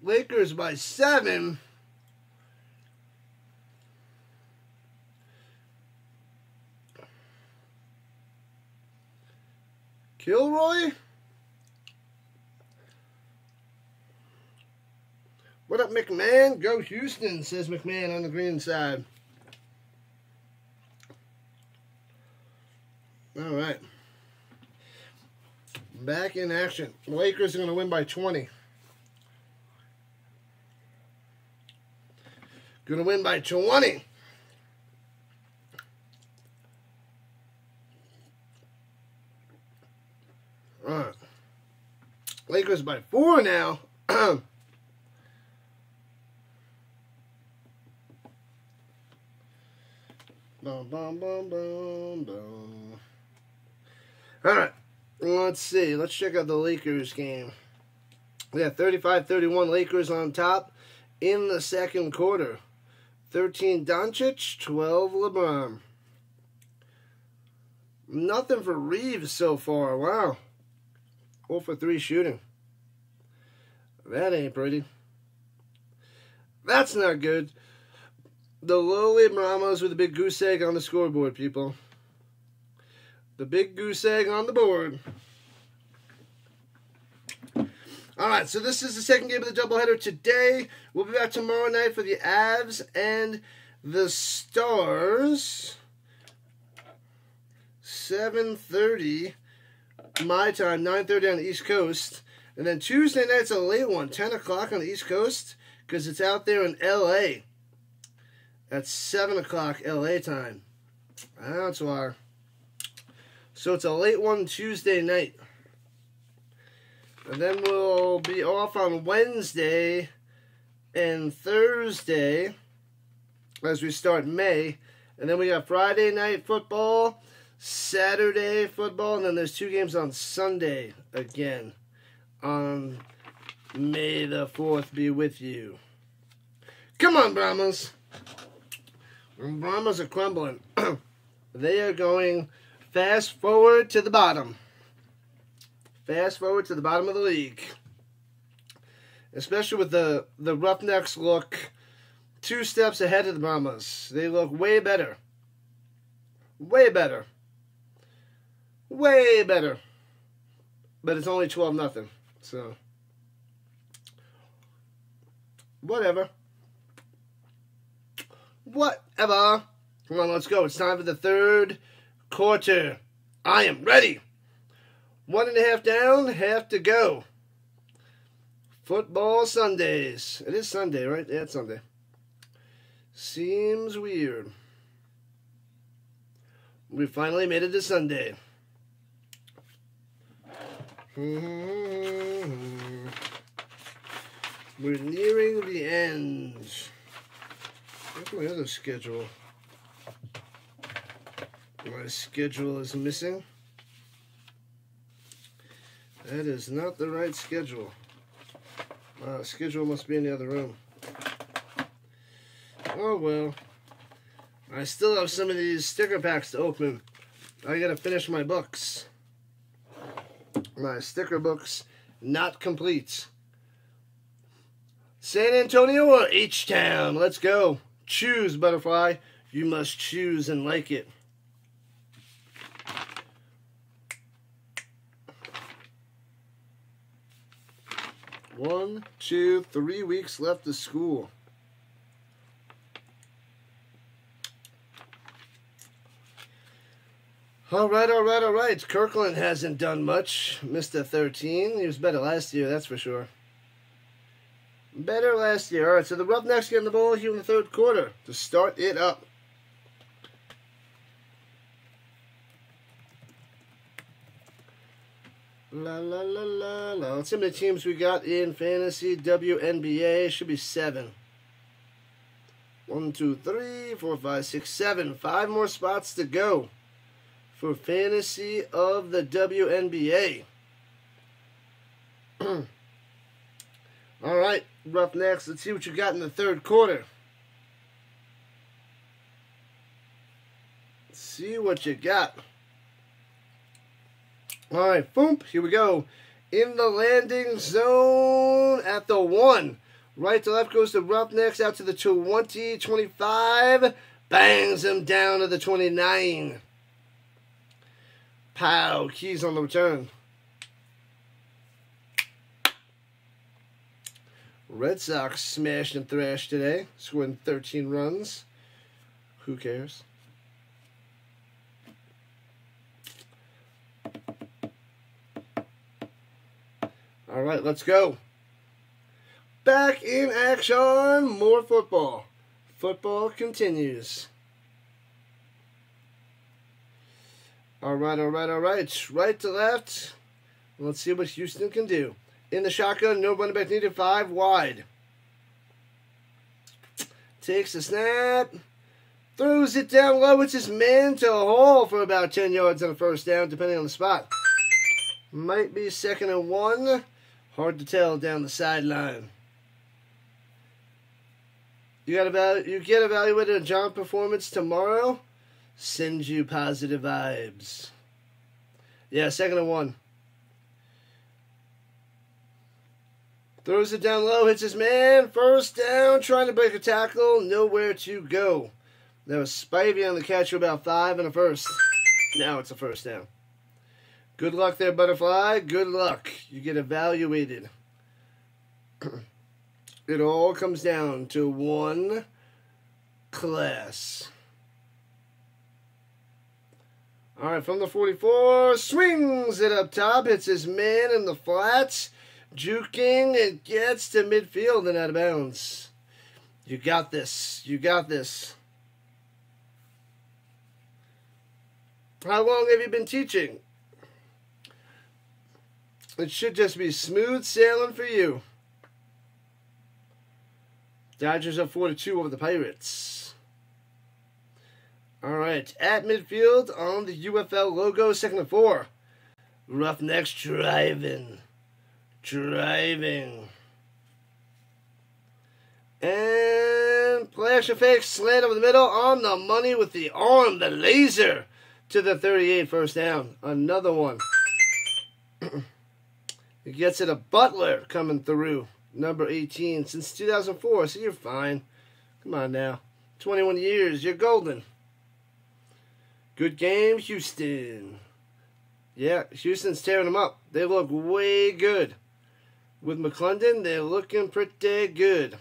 Lakers by 7. Kilroy? What up, McMahon? Go Houston, says McMahon on the green side. All right. Back in action. The Lakers are going to win by 20. Going to win by 20. All right. Lakers by 4 now. Bum, bum, bum, bum, bum. All right. Let's see. Let's check out the Lakers game. We got 35-31 Lakers on top in the second quarter. 13 Doncic, 12 LeBron. Nothing for Reeves so far. Wow. 0 for 3 shooting. That ain't pretty. That's not good. The lowly Brahmas with a big goose egg on the scoreboard, people. The big goose egg on the board. All right, so this is the second game of the doubleheader today. We'll be back tomorrow night for the Avs and the Stars. 7:30 my time, 9:30 on the East Coast. And then Tuesday night's a late one, 10 o'clock on the East Coast, because it's out there in L.A. That's 7 o'clock L.A. time. That's why. So it's a late one Tuesday night. And then we'll be off on Wednesday and Thursday as we start May. And then we got Friday night football, Saturday football, and then there's 2 games on Sunday again. On May the 4th be with you. Come on, Brahmas. Brahmas are crumbling. They are going fast forward to the bottom. Fast forward to the bottom of the league. Especially with the Roughnecks look 2 steps ahead of the Brahmas. They look way better. Way better. Way better. But it's only 12-0. So, whatever. Whatever. Come on, let's go. It's time for the third quarter. I am ready. 1.5 down, half to go. Football Sundays. It is Sunday, right? Yeah, it's Sunday. Seems weird. We finally made it to Sunday. We're nearing the end. Where's my other schedule? My schedule is missing. That is not the right schedule. Schedule must be in the other room. Oh well. I still have some of these sticker packs to open. I gotta finish my books. My sticker books not complete. San Antonio or H-Town? Let's go. Choose, Butterfly. You must choose and like it. One, 2, 3 weeks left of school. All right. Kirkland hasn't done much. Mr. 13. He was better last year, that's for sure. Better last year. All right, so the Roughnecks getting the ball here in the third quarter to start it up. La. Let's see how many teams we got in fantasy WNBA. Should be 7. 1, 2, 3, 4, 5, 6, 7. 5 more spots to go for fantasy of the WNBA. All right, Roughnecks. Let's see what you got in the third quarter. Let's see what you got. All right, boom, here we go. In the landing zone at the 1. Right to left goes the Roughnecks out to the 20, 25. Bangs him down to the 29. Pow. Keys on the return. Red Sox smashed and thrashed today. Scoring 13 runs. Who cares? All right, let's go. Back in action. More football. Football continues. All right. Right to left. Let's see what Houston can do. In the shotgun, no running back needed, 5 wide. Takes the snap. Throws it down low. It's his man to haul for about 10 yards on a first down, depending on the spot. Might be 2nd and 1. Hard to tell down the sideline. You get evaluated on John performance tomorrow. Send you positive vibes. Yeah, 2nd and 1. Throws it down low, hits his man. First down, trying to break a tackle. Nowhere to go. That was Spivey on the catch for about 5 and a first. Now it's a first down. Good luck there, Butterfly. Good luck. You get evaluated. It all comes down to one class. All right, from the 44, swings it up top. Hits his man in the flats. Juking and gets to midfield and out of bounds. You got this. You got this. How long have you been teaching? It should just be smooth sailing for you. Dodgers up 4-2 over the Pirates. All right, at midfield on the UFL logo, 2nd and 4. Roughnecks driving. And flash and fake, slant over the middle, on the money with the arm, the laser, to the 38, first down. Another one. He gets it a Butler coming through, number 18, since 2004, so you're fine. Come on now. 21 years, you're golden. Good game, Houston. Yeah, Houston's tearing them up. They look way good. With McClendon, they're looking pretty good.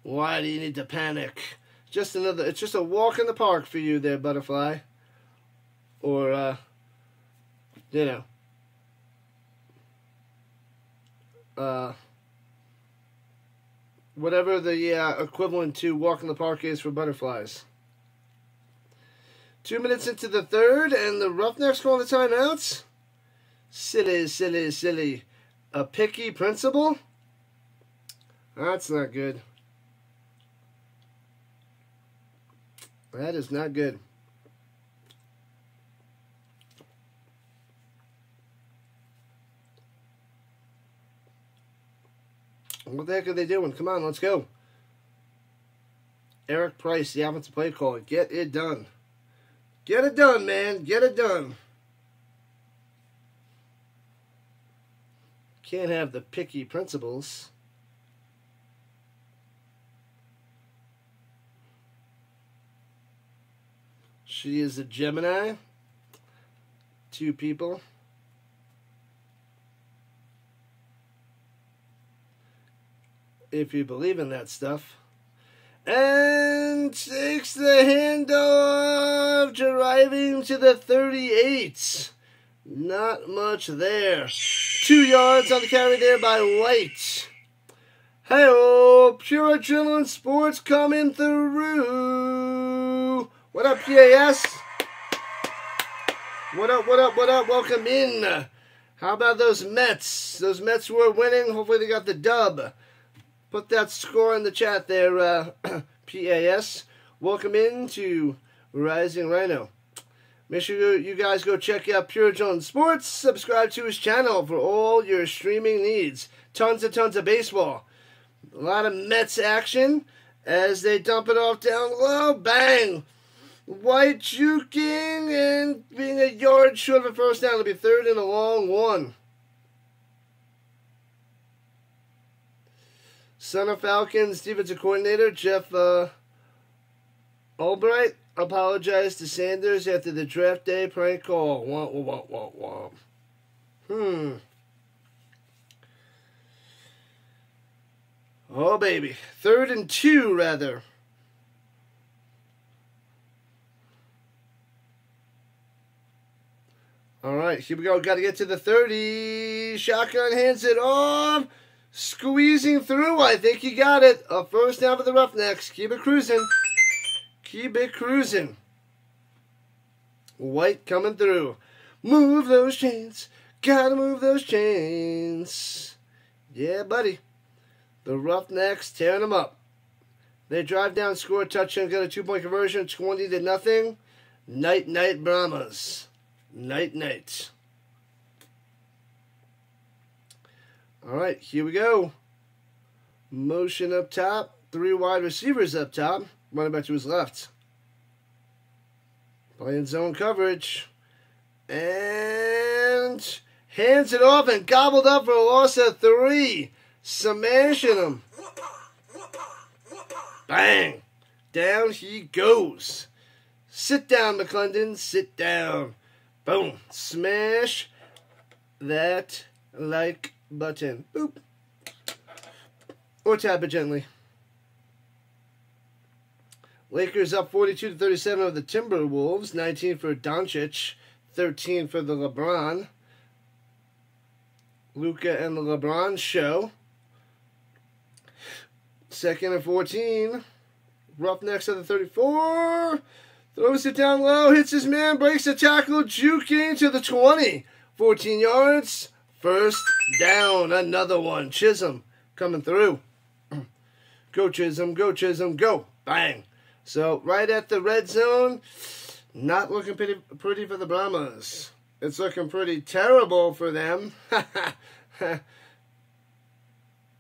Why do you need to panic? It's just a walk in the park for you there, Butterfly. Or, whatever the equivalent to walk in the park is for butterflies. 2 minutes into the third, and the Roughnecks calling the timeouts. Silly. A picky principal? That's not good. That is not good. What the heck are they doing? Come on, let's go. Eric Price, the offensive play caller. Get it done. Get it done, man. Get it done. Can't have the picky principals. She is a Gemini. 2 people. If you believe in that stuff. And takes the handoff, driving to the 38. Not much there. 2 yards on the carry there by White. Hey-oh, Pure Adrenaline Sports coming through. What up, PAS? What up? Welcome in. How about those Mets? Those Mets were winning. Hopefully they got the dub. Put that score in the chat there, PAS. Welcome in to Rising Rhino. Make sure you guys go check out Pure Adrenaline Sports. Subscribe to his channel for all your streaming needs. Tons and tons of baseball. A lot of Mets action as they dump it off down low. Bang! White juking and being a yard short of a first down. It'll be 3rd and a long one. Son of Falcons defensive coordinator Jeff Albright apologized to Sanders after the draft day prank call. Womp, womp, womp, womp. Oh, baby. 3rd and 2, rather. All right, here we go. Got to get to the 30. Shotgun hands it off. Squeezing through. I think he got it. A first down for the Roughnecks. Keep it cruising. Keep it cruising. White coming through. Move those chains. Gotta move those chains. Yeah, buddy. The Roughnecks tearing them up. They drive down, score a touchdown, get a 2-point conversion, 20-0. Night, night, Brahmas. Night, night. All right, here we go. Motion up top. 3 wide receivers up top. Running back to his left. Playing zone coverage. And hands it off and gobbled up for a loss of 3. Smashing him. Bang. Down he goes. Sit down, McClendon. Sit down. Boom. Smash that like button. Boop. Or tap it gently. Lakers up 42-37 over the Timberwolves. 19 for Doncic. 13 for the LeBron. Luka and the LeBron show. 2nd and 14. Roughnecks at the 34. Throws it down low. Hits his man. Breaks the tackle. Juking to the 20. 14 yards. First down. Another one. Chisholm coming through. Go Chisholm. Go Chisholm. Go. Bang. So right at the red zone. Not looking pretty for the Brahmas. It's looking pretty terrible for them.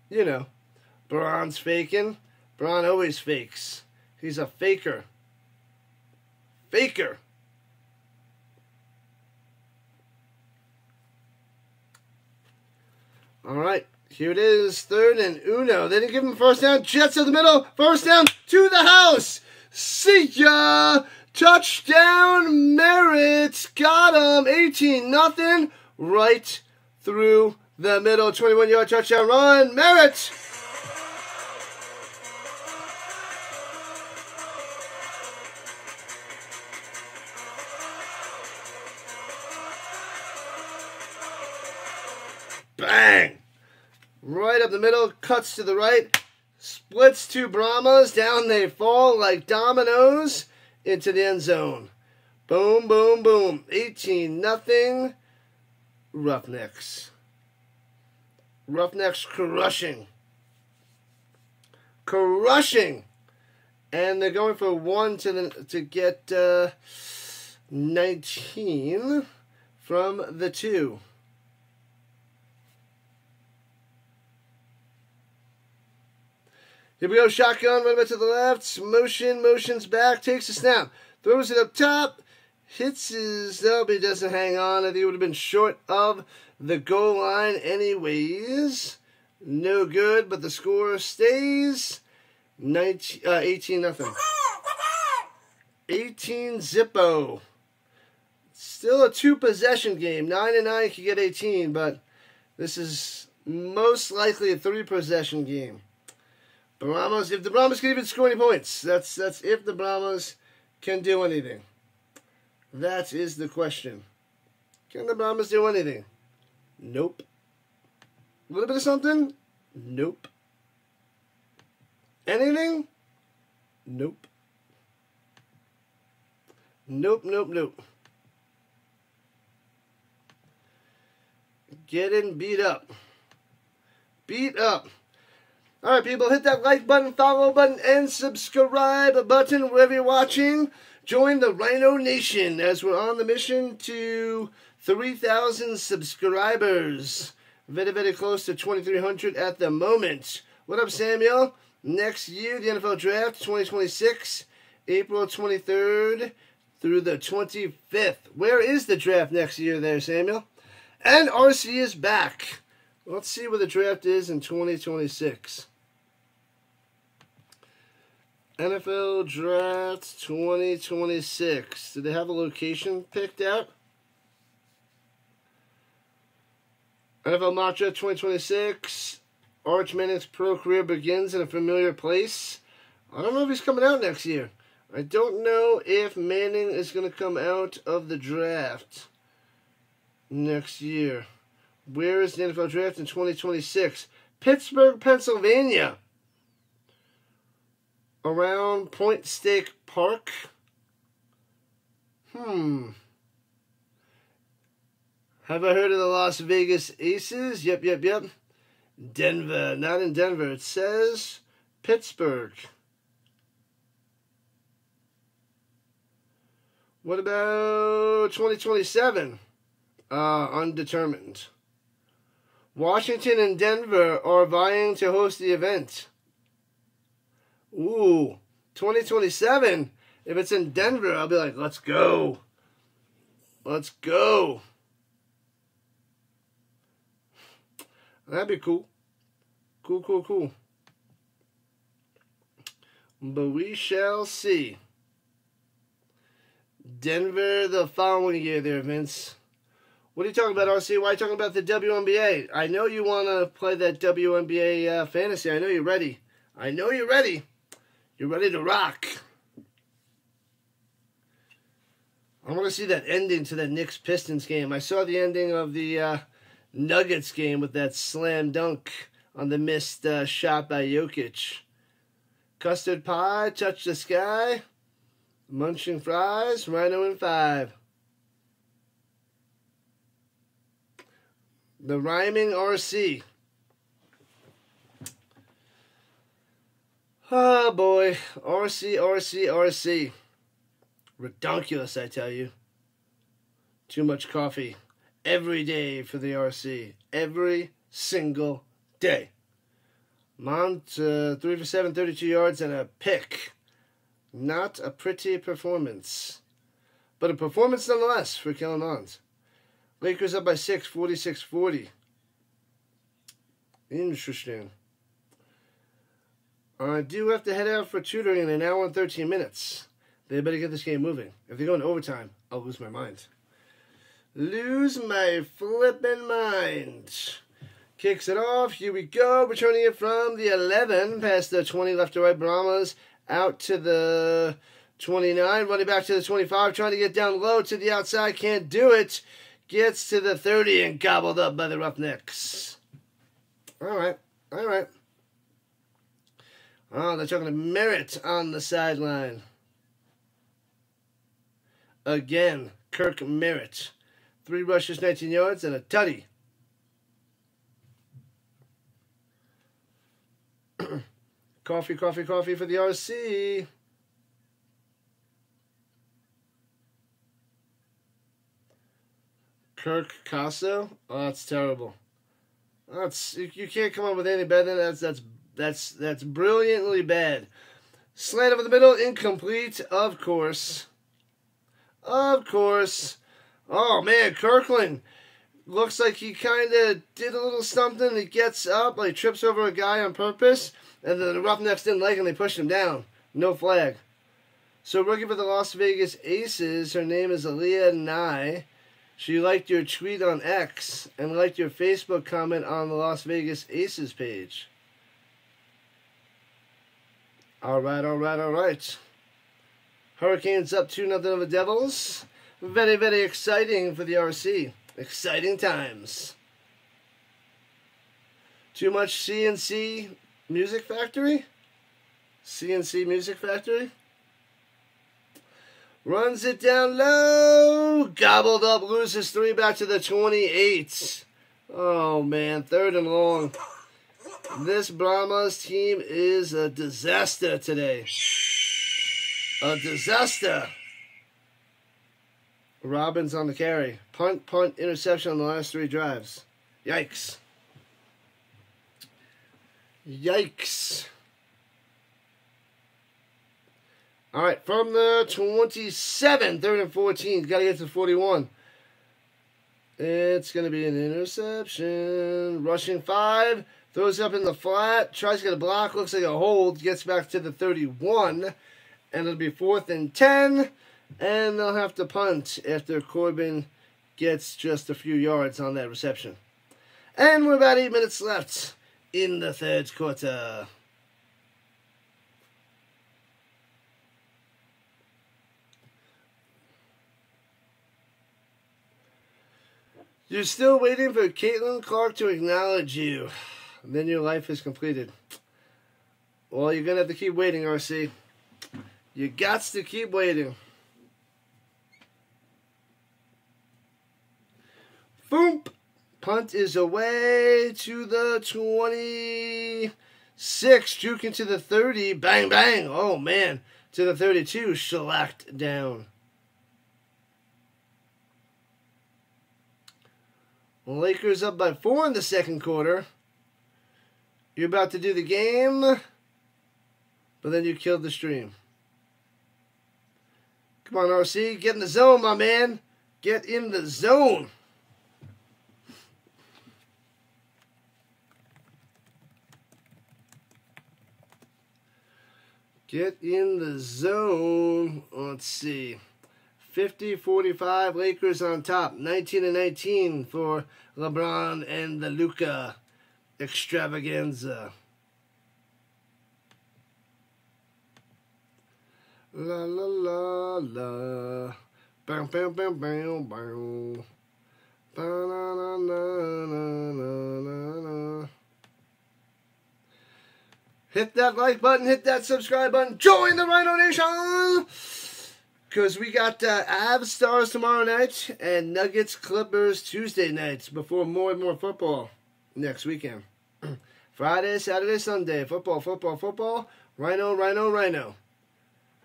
You know. Braun's faking. Braun always fakes. He's a faker. Faker. All right. Here it is. 3rd and uno. They didn't give him first down. Jets in the middle. First down to the house. See ya. Touchdown Merritt. Got him. 18-0. Right through the middle. 21-yard touchdown run. Merritt. Bang! Right up the middle, cuts to the right, splits 2 Brahmas, down they fall like dominoes into the end zone. Boom, boom, boom. 18-0. Roughnecks. Roughnecks crushing. Crushing! And they're going for 1 to get 19 from the 2. Here we go, shotgun, running back to the left, motions back, takes a snap, throws it up top, hits his, no, but he doesn't hang on. I think it would have been short of the goal line anyways. No good, but the score stays 18-0. 18 Zippo. Still a 2-possession game. 9-9 can get 18, but this is most likely a 3-possession game. Brahmas, if the Brahmas can even score any points, that's if the Brahmas can do anything. That is the question. Can the Brahmas do anything? Nope. A little bit of something? Nope. Anything? Nope. Nope, nope, nope. Getting beat up. Beat up. All right, people, hit that like button, follow button, and subscribe button wherever you're watching. Join the Rhino Nation as we're on the mission to 3,000 subscribers. Very, very close to 2,300 at the moment. What up, Samuel? Next year, the NFL Draft, 2026, April 23rd through the 25th. Where is the draft next year there, Samuel? And RC is back. Let's see where the draft is in 2026. NFL Draft 2026. Do they have a location picked out? NFL Mock Draft 2026. Arch Manning's pro career begins in a familiar place. I don't know if he's coming out next year. I don't know if Manning is going to come out of the draft next year. Where is the NFL Draft in 2026? Pittsburgh, Pennsylvania. Around Point Stake Park. Have I heard of the Las Vegas Aces? Yep. Denver. Not in Denver. It says Pittsburgh. What about 2027? Undetermined. Washington and Denver are vying to host the event. Ooh, 2027. If it's in Denver, I'll be like, let's go. Let's go. That'd be cool. Cool. But we shall see. Denver the following year there, Vince. What are you talking about, RC? Why are you talking about the WNBA? I know you want to play that WNBA fantasy. I know you're ready. You're ready to rock. I want to see that ending to that Knicks-Pistons game. I saw the ending of the Nuggets game with that slam dunk on the missed shot by Jokic. Custard pie, touch the sky. Munching fries, Rhino in 5. The rhyming RC. Oh boy, RC. Redonkulous, I tell you. Too much coffee. Every day for the RC. Every single day. Mont, 3 for 7, 32 yards and a pick. Not a pretty performance. But a performance nonetheless for Kellen Mond. Lakers up by 6, 46-40. Interesting. I do have to head out for tutoring in an hour and 13 minutes. They better get this game moving. If they go into overtime, I'll lose my mind. Lose my flippin' mind. Kicks it off. Here we go. Returning it from the 11. Past the 20 left to right. Brahmas out to the 29. Running back to the 25. Trying to get down low to the outside. Can't do it. Gets to the 30 and gobbled up by the Roughnecks. All right. Oh, they're talking to Merritt on the sideline. Again, Kirk Merritt. 3 rushes, 19 yards, and a tutty. Coffee for the RC. Kirk Casso? Oh, that's terrible. You can't come up with any better than that. That's brilliantly bad. Slant over the middle, incomplete, of course. Oh, man, Kirkland looks like he kind of did a little something. He gets up, like trips over a guy on purpose, and then the Roughnecks didn't like him. They pushed him down. No flag. So rookie for the Las Vegas Aces, her name is Aaliyah Nye. She liked your tweet on X and liked your Facebook comment on the Las Vegas Aces page. All right. Hurricanes up 2-0 on the Devils. Very, very exciting for the RC. Exciting times. Too much CNC Music Factory? CNC Music Factory? Runs it down low. Gobbled up. Loses 3 back to the 28. Oh, man. 3rd and long. This Brahmas team is a disaster today. A disaster. Robbins on the carry. Punt, interception on the last 3 drives. Yikes. All right, from the 27, 3rd and 14. Got to get to 41. It's going to be an interception. Rushing 5. Throws up in the flat, tries to get a block, looks like a hold, gets back to the 31, and it'll be 4th and 10, and they'll have to punt after Corbin gets just a few yards on that reception. And we're about 8 minutes left in the third quarter. You're still waiting for Caitlin Clark to acknowledge you. Then your life is completed. Well, you're going to have to keep waiting, RC. You got to keep waiting. Boom! Punt is away to the 26. Juking to the 30. Bang, bang. Oh, man. To the 32. Shellacked down. Lakers up by 4 in the second quarter. You're about to do the game, but then you killed the stream. Come on, RC. Get in the zone, my man. Get in the zone. Get in the zone. Let's see. 50-45, Lakers on top. 19-19 for LeBron and the Luka extravaganza. La la la la. Bam bam bam bam bam. Ba na na na na na na. Hit that like button, hit that subscribe button, join the Rhino Nation! Because we got Avs Stars tomorrow night and Nuggets Clippers Tuesday nights before more and more football next weekend. Friday, Saturday, Sunday, football, football, football, Rhino, Rhino, Rhino.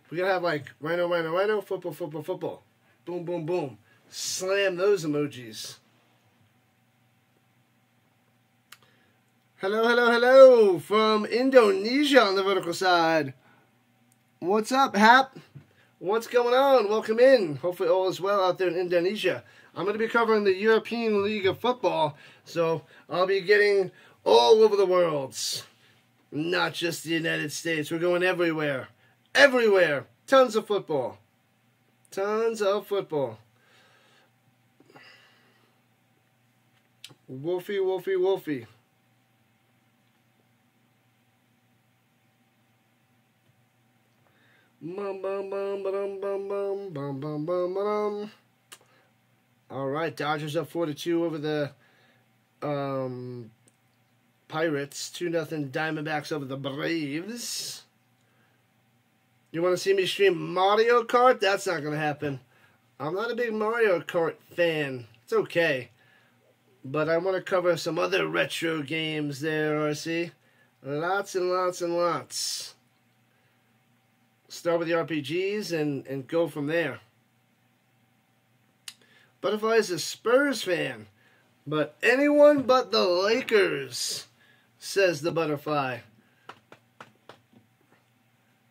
We're going to have like Rhino, Rhino, Rhino, football, football, football. Boom, boom, boom. Slam those emojis. Hello, hello, hello from Indonesia on the vertical side. What's up, Hap? What's going on? Welcome in. Hopefully all is well out there in Indonesia. I'm going to be covering the European League of Football, so I'll be getting all over the world. Not just the United States. We're going everywhere. Everywhere. Tons of football. Tons of football. Wolfie, Wolfie, Wolfie. Bum, bum, bum, bum, bum, bum, bum, bum, bum, bum. All right, Dodgers up 4-2 over the Pirates. 2-0 Diamondbacks over the Braves. You want to see me stream Mario Kart? That's not going to happen. I'm not a big Mario Kart fan. It's okay. But I want to cover some other retro games there, RC. Lots and lots and lots. Start with the RPGs and go from there. Butterfly is a Spurs fan. But anyone but the Lakers, says the Butterfly.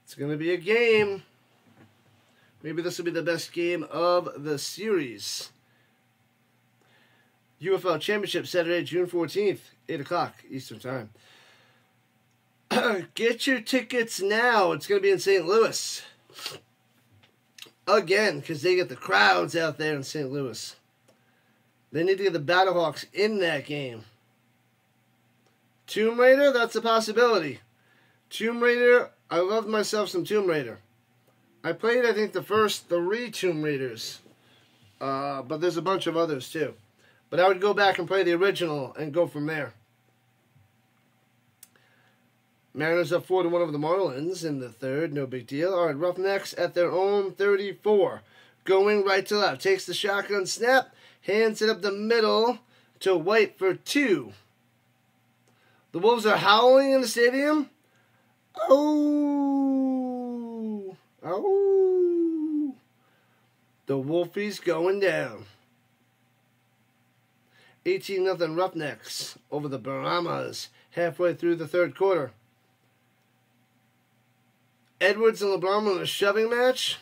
It's going to be a game. Maybe this will be the best game of the series. UFL Championship, Saturday, June 14th, 8 o'clock Eastern Time. Get your tickets now. It's going to be in St. Louis. Again, because they get the crowds out there in St. Louis. They need to get the Battlehawks in that game. Tomb Raider, that's a possibility. Tomb Raider, I loved myself some Tomb Raider. I played, I think, the first 3 Tomb Raiders. But there's a bunch of others, too. But I would go back and play the original and go from there. Mariners up 4-1 over the Marlins in the third. No big deal. All right, Roughnecks at their own 34. Going right to left. Takes the shotgun snap. Hands it up the middle to White for 2. The Wolves are howling in the stadium. Oh. Oh. The Wolfies going down. 18-0 Roughnecks over the Brahmas halfway through the third quarter. Edwards and LeBron in a shoving match.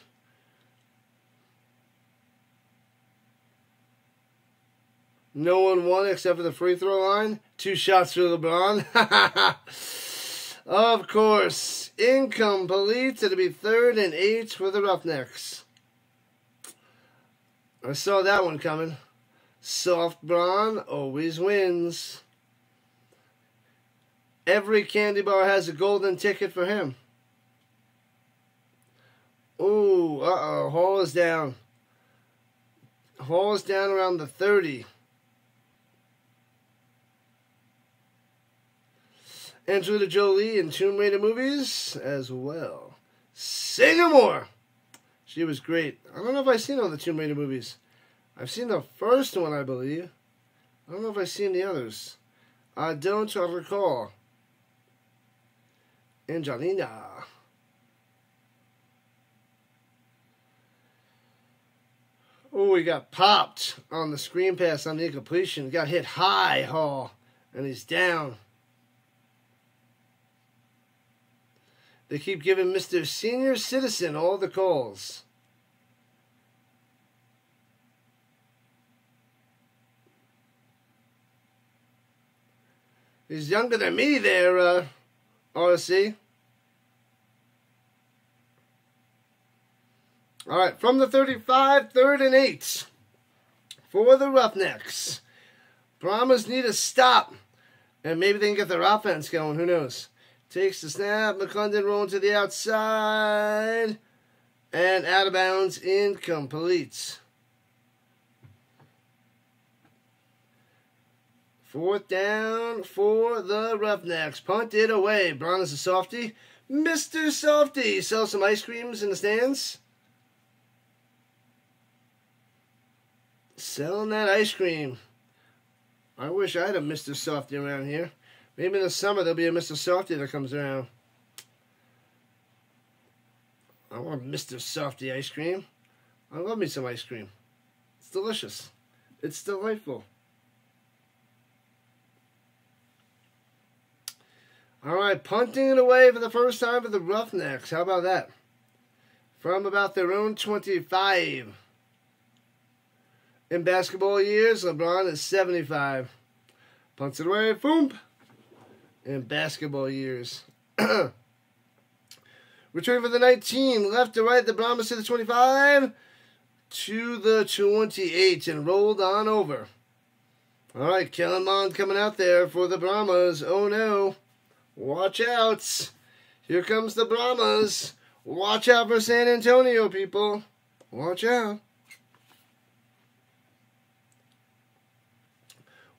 No one won except for the free throw line. 2 shots for LeBron. Of course. Incomplete. It'll be 3rd and 8 for the Roughnecks. I saw that one coming. Soft Bron always wins. Every candy bar has a golden ticket for him. Ooh, uh-oh. Hall is down. Hall is down around the 30. Angelina Jolie in Tomb Raider movies as well. Say no more! She was great. I don't know if I've seen all the Tomb Raider movies. I've seen the first one, I believe. I don't know if I've seen the others. I don't recall. Angelina. Oh, he got popped on the screen pass on the incompletion. Got hit high, Hall, and he's down. They keep giving Mr. Senior Citizen all the calls. He's younger than me there, RC. All right, from the 35, 3rd and 8 for the Roughnecks. Brahmas need a stop, and maybe they can get their offense going. Who knows? Takes the snap. McClendon rolling to the outside, and out of bounds, incomplete. 4th down for the Roughnecks. Punt it away. Braun is a softie. Mr. Softie sells some ice creams in the stands. Selling that ice cream. I wish I had a Mr. Softie around here. Maybe in the summer there'll be a Mr. Softie that comes around. I want Mr. Softie ice cream. I love me some ice cream. It's delicious. It's delightful. All right, punting it away for the first time for the Roughnecks. How about that? From about their own 25. In basketball years, LeBron is 75. Punts it away, boom. In basketball years. Return for the 19. Left to right, the Brahmas to the 25. To the 28 and rolled on over. All right, Kellen Mond coming out there for the Brahmas. Oh, no. Watch out. Here comes the Brahmas. Watch out for San Antonio, people. Watch out.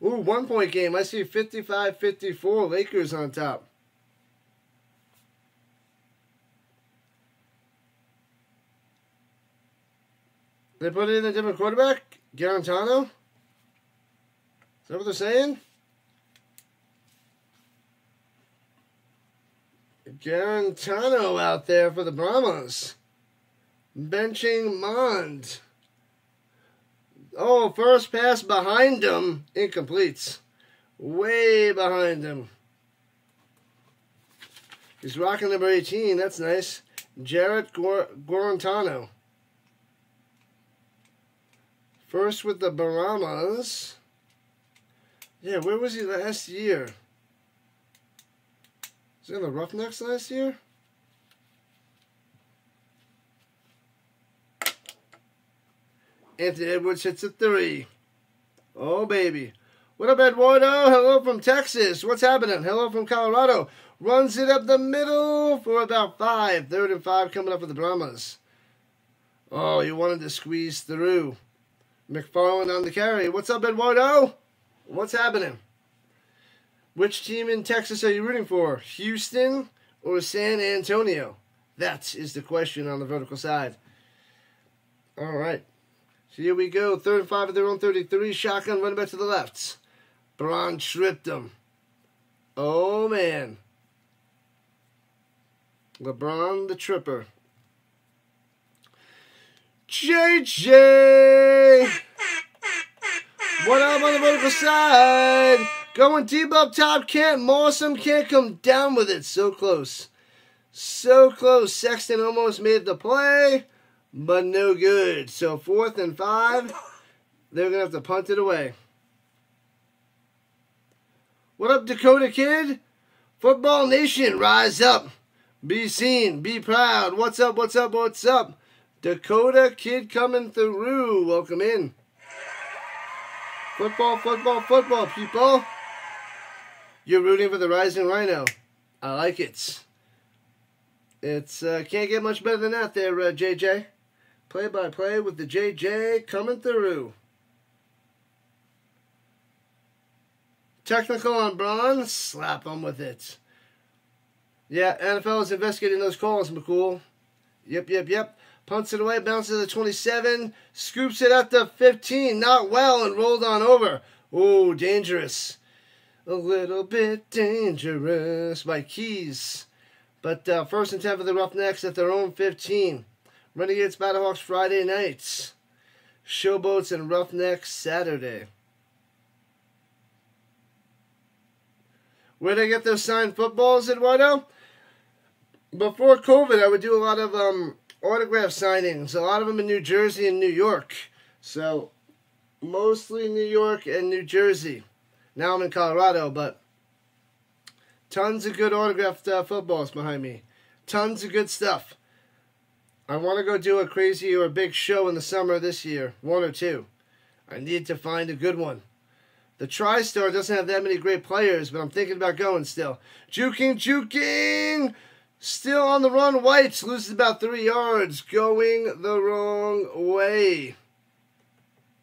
Ooh, 1-point game. I see 55-54. Lakers on top. They put in a different quarterback? Garantano? Is that what they're saying? Garantano out there for the Brahmas. Benching Mond. Oh, first pass behind him. Incomplete. Way behind him. He's rocking number 18. That's nice. Jarrett Guarantano. First with the Brahmas. Yeah, where was he last year? Was he on the Roughnecks last year? Anthony Edwards hits a 3. Oh, baby. What up, Eduardo? Hello from Texas. What's happening? Hello from Colorado. Runs it up the middle for about 5. 3rd and 5 coming up for the Brahmas. Oh, he wanted to squeeze through. McFarland on the carry. What's up, Eduardo? What's happening? Which team in Texas are you rooting for? Houston or San Antonio? That is the question on the vertical side. All right. So here we go. 3rd and 5 at their own 33. Shotgun running back to the left. Braun tripped him. Oh, man. LeBron the Tripper. JJ! What up on the vertical side? Going deep up top. Can't moss him. Can't come down with it. So close. So close. Sexton almost made the play, but no good. So 4th and 5. They're going to have to punt it away. What up, Dakota Kid? Football Nation, rise up. Be seen, be proud. What's up, what's up, what's up? Dakota Kid coming through. Welcome in. Football, football, football, people. You're rooting for the Rising Rhino. I like it. It's can't get much better than that there, JJ. Play-by-play with the JJ coming through. Technical on Braun, slap him with it. Yeah, NFL is investigating those calls, McCool. Yep. Punts it away, bounces to the 27, scoops it at the 15, not well, and rolled on over. Oh, dangerous. A little bit dangerous by Keys. But first and 10 for the Roughnecks at their own 15. Renegades Battlehawks Friday nights. Showboats and Roughnecks Saturday. Where'd I get those signed footballs, Eduardo? Before COVID, I would do a lot of autograph signings. A lot of them in New Jersey and New York. So, mostly New York and New Jersey. Now I'm in Colorado, but tons of good autographed footballs behind me. Tons of good stuff. I want to go do a crazy or a big show in the summer this year. 1 or 2. I need to find a good one. The TriStar doesn't have that many great players, but I'm thinking about going still. Juking! Still on the run. Whites loses about 3 yards. Going the wrong way.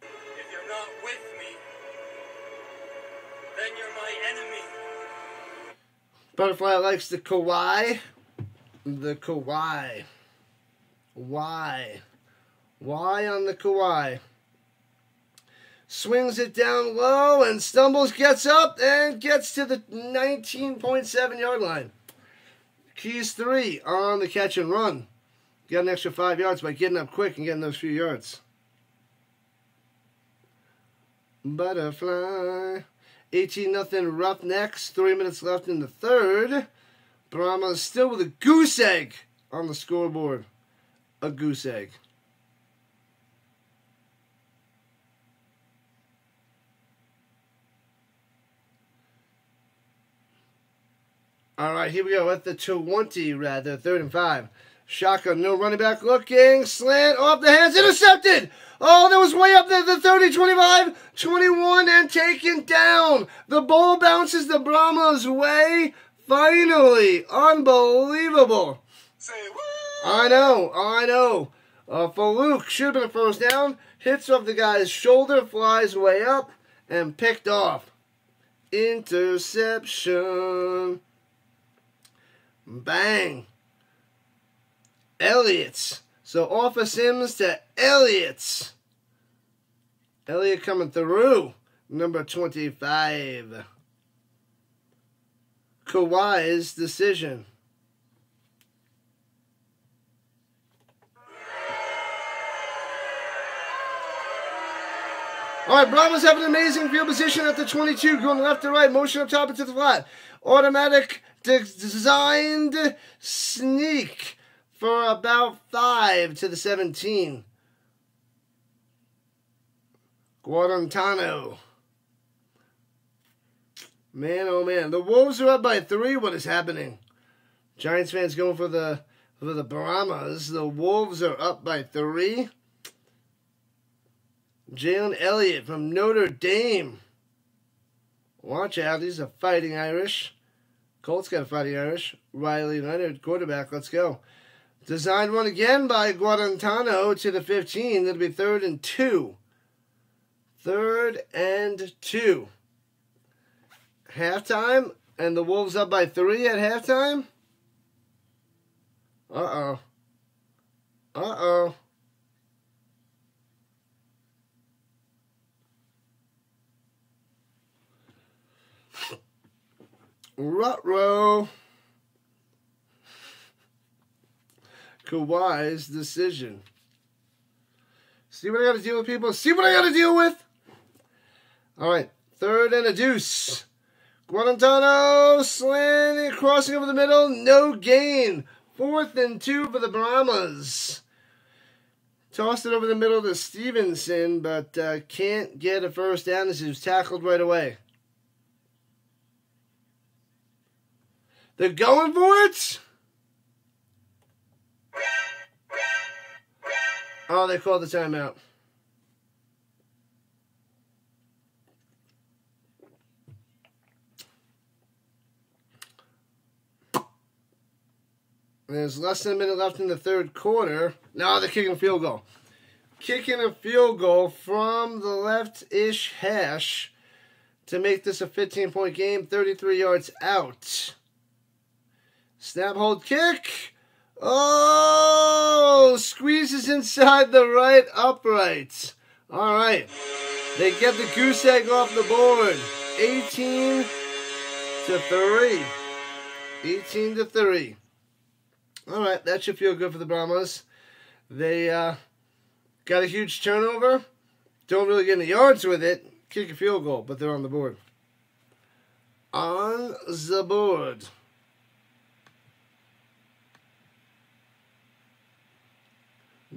If you're not with me, then you're my enemy. Butterfly likes the Kawhi. The Kawhi. Why? Why on the Kawhi? Swings it down low and stumbles, gets up, and gets to the 19.7-yard line. Keys 3 on the catch and run. Got an extra 5 yards by getting up quick and getting those few yards. Butterfly. 18-0 Roughnecks. 3 minutes left in the third. Brahmas still with a goose egg on the scoreboard. A goose egg. All right, here we go at the 20, rather. 3rd and 5. Shotgun, no running back looking. Slant off the hands, intercepted. Oh, that was way up there. The 30, 25, 21, and taken down. The ball bounces the Brahmas' way. Finally, unbelievable. Say what? I know. Farouk should have been a first down. Hits off the guy's shoulder, flies way up, and picked off. Interception. Bang. Elliott's. So off of Sims to Elliott's. Elliott coming through. Number 25. Kawhi's decision. All right, Brahmas have an amazing field position at the 22, going left to right, motion up top into the flat. Automatic designed sneak for about 5 to the 17. Guadantano. Man, oh man. The Wolves are up by 3. What is happening? Giants fans going for the Brahmas. The Wolves are up by 3. Jalen Elliott from Notre Dame. Watch out. He's a fighting Irish. Colts got a fighting Irish. Riley Leonard, quarterback. Let's go. Designed one again by Guadantano to the 15. That'll be 3rd and 2. 3rd and 2. Halftime. And the Wolves up by 3 at halftime. Uh-oh. Uh-oh. Ruh-roh. Kawhi's decision. See what I got to deal with, people? See what I got to deal with? All right. 3rd and a deuce. Guadantano slanting, crossing over the middle. No gain. 4th and 2 for the Brahmas. Tossed it over the middle to Stevenson, but can't get a first down as he was tackled right away. They're going for it? Oh, they called the timeout. There's less than a minute left in the third quarter. Now they're kicking a field goal. Kicking a field goal from the left-ish hash to make this a 15-point game, 33 yards out. Snap, hold, kick. Oh, squeezes inside the right upright. All right. They get the goose egg off the board. 18-3. 18-3. All right, that should feel good for the Brahmas. They got a huge turnover. Don't really get any yards with it. Kick a field goal, but they're on the board. On the board.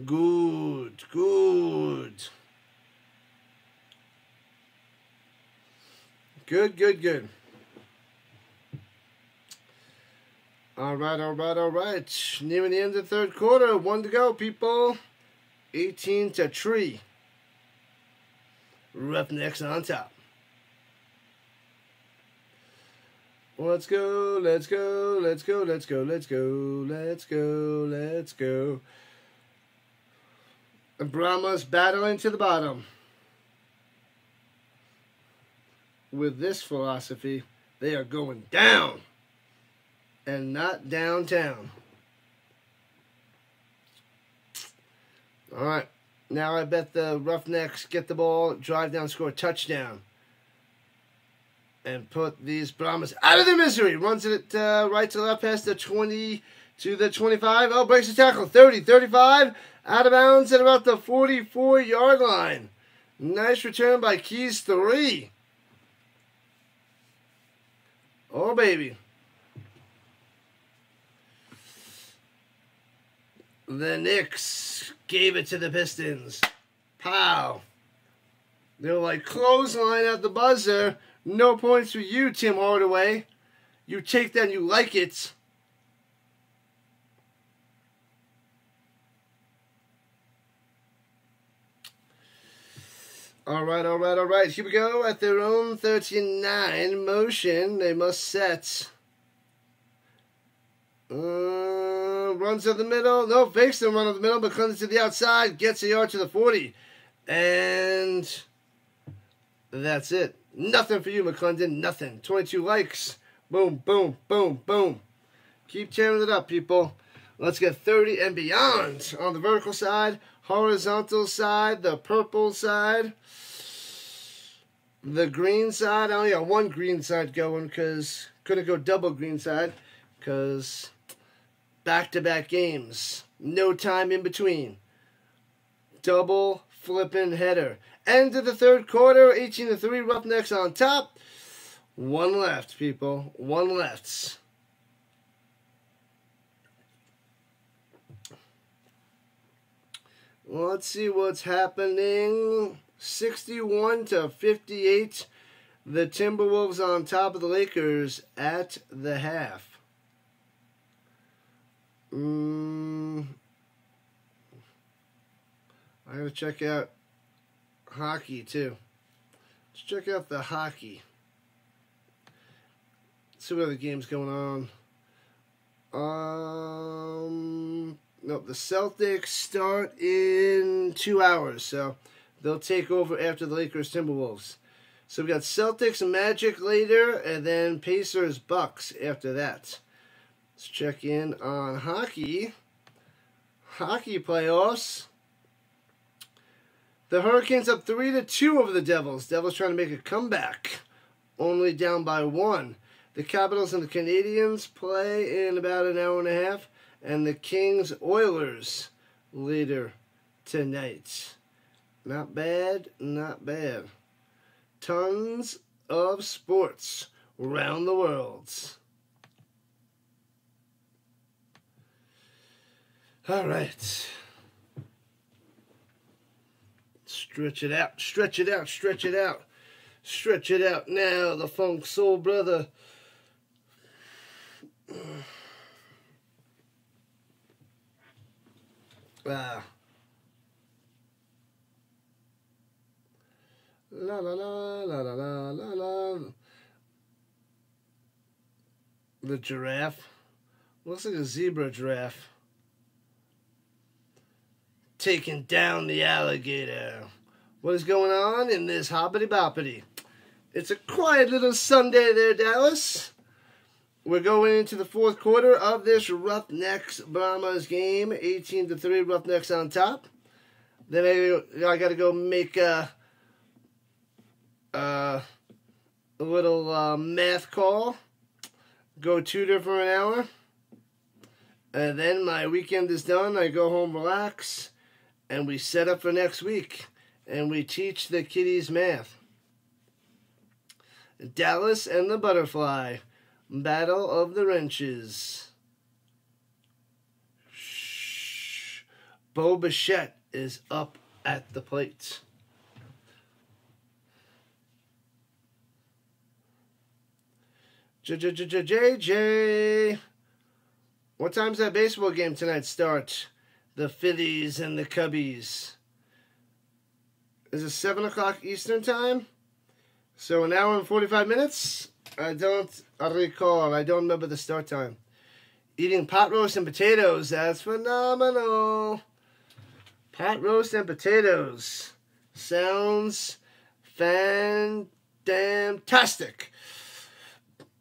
Good, good. Good, good, good. All right, all right, all right. Nearing the end of the third quarter. 1 to go, people. 18-3. Roughnecks on top. Let's go, let's go, let's go, let's go, let's go, let's go, let's go. The Brahmas battling to the bottom. With this philosophy, they are going down and not downtown. All right. Now I bet the Roughnecks get the ball, drive down, score a touchdown. And put these Brahmas out of their misery. Runs it right to left past the 20 to the 25. Oh, breaks the tackle. 30, 35. Out of bounds at about the 44-yard line. Nice return by Keys 3. Oh, baby. The Knicks gave it to the Pistons. Pow. They were like clothesline at the buzzer. No points for you, Tim Hardaway. You take that and you like it. All right, all right, all right. Here we go. At their own 39 motion, they must set. Runs up the middle. No, fakes the run up the middle, but comes to the outside. Gets a yard to the 40. And that's it. Nothing for you, McClendon. Nothing. 22 likes. Boom, boom, boom, boom. Keep tearing it up, people. Let's get 30 and beyond on the vertical side, horizontal side, the purple side, the green side. I only got one green side going because couldn't go double green side because back-to-back games. No time in between. Double flipping header. End of the third quarter, 18-3, Roughnecks on top. One left, people. One left. Let's see what's happening. 61-58. The Timberwolves on top of the Lakers at the half. I gotta check out hockey too. Let's check out the hockey. See what other games going on. Nope, the Celtics start in 2 hours, so they'll take over after the Lakers Timberwolves. So we got Celtics and Magic later, and then Pacers Bucks after that. Let's check in on hockey. Hockey playoffs. The Hurricanes up 3-2 over the Devils. Devils trying to make a comeback. Only down by 1. The Capitals and the Canadiens play in about an hour and a half. And the Kings Oilers later tonight. Not bad, not bad. Tons of sports around the world. All right. Stretch it out, stretch it out, stretch it out. Stretch it out now, the Funk Soul Brother. La la la la la la la la. The giraffe. Looks like a zebra giraffe. Taking down the alligator. What is going on in this hoppity boppity? It's a quiet little Sunday there, Dallas. We're going into the fourth quarter of this Roughnecks Brahmas game. 18-3, Roughnecks on top. Then I got to go make a little math call. Go tutor for an hour. And then my weekend is done. I go home, relax, and we set up for next week. And we teach the kiddies math. Dallas and the Butterfly. Battle of the Wrenches. Shh. Bo Bichette is up at the plate. JJ. What time's that baseball game tonight start? The Phillies and the Cubbies. Is it 7 o'clock Eastern time? So an hour and 45 minutes? I don't recall. I don't remember the start time. Eating pot roast and potatoes. That's phenomenal. Pot roast and potatoes. Sounds fantastic.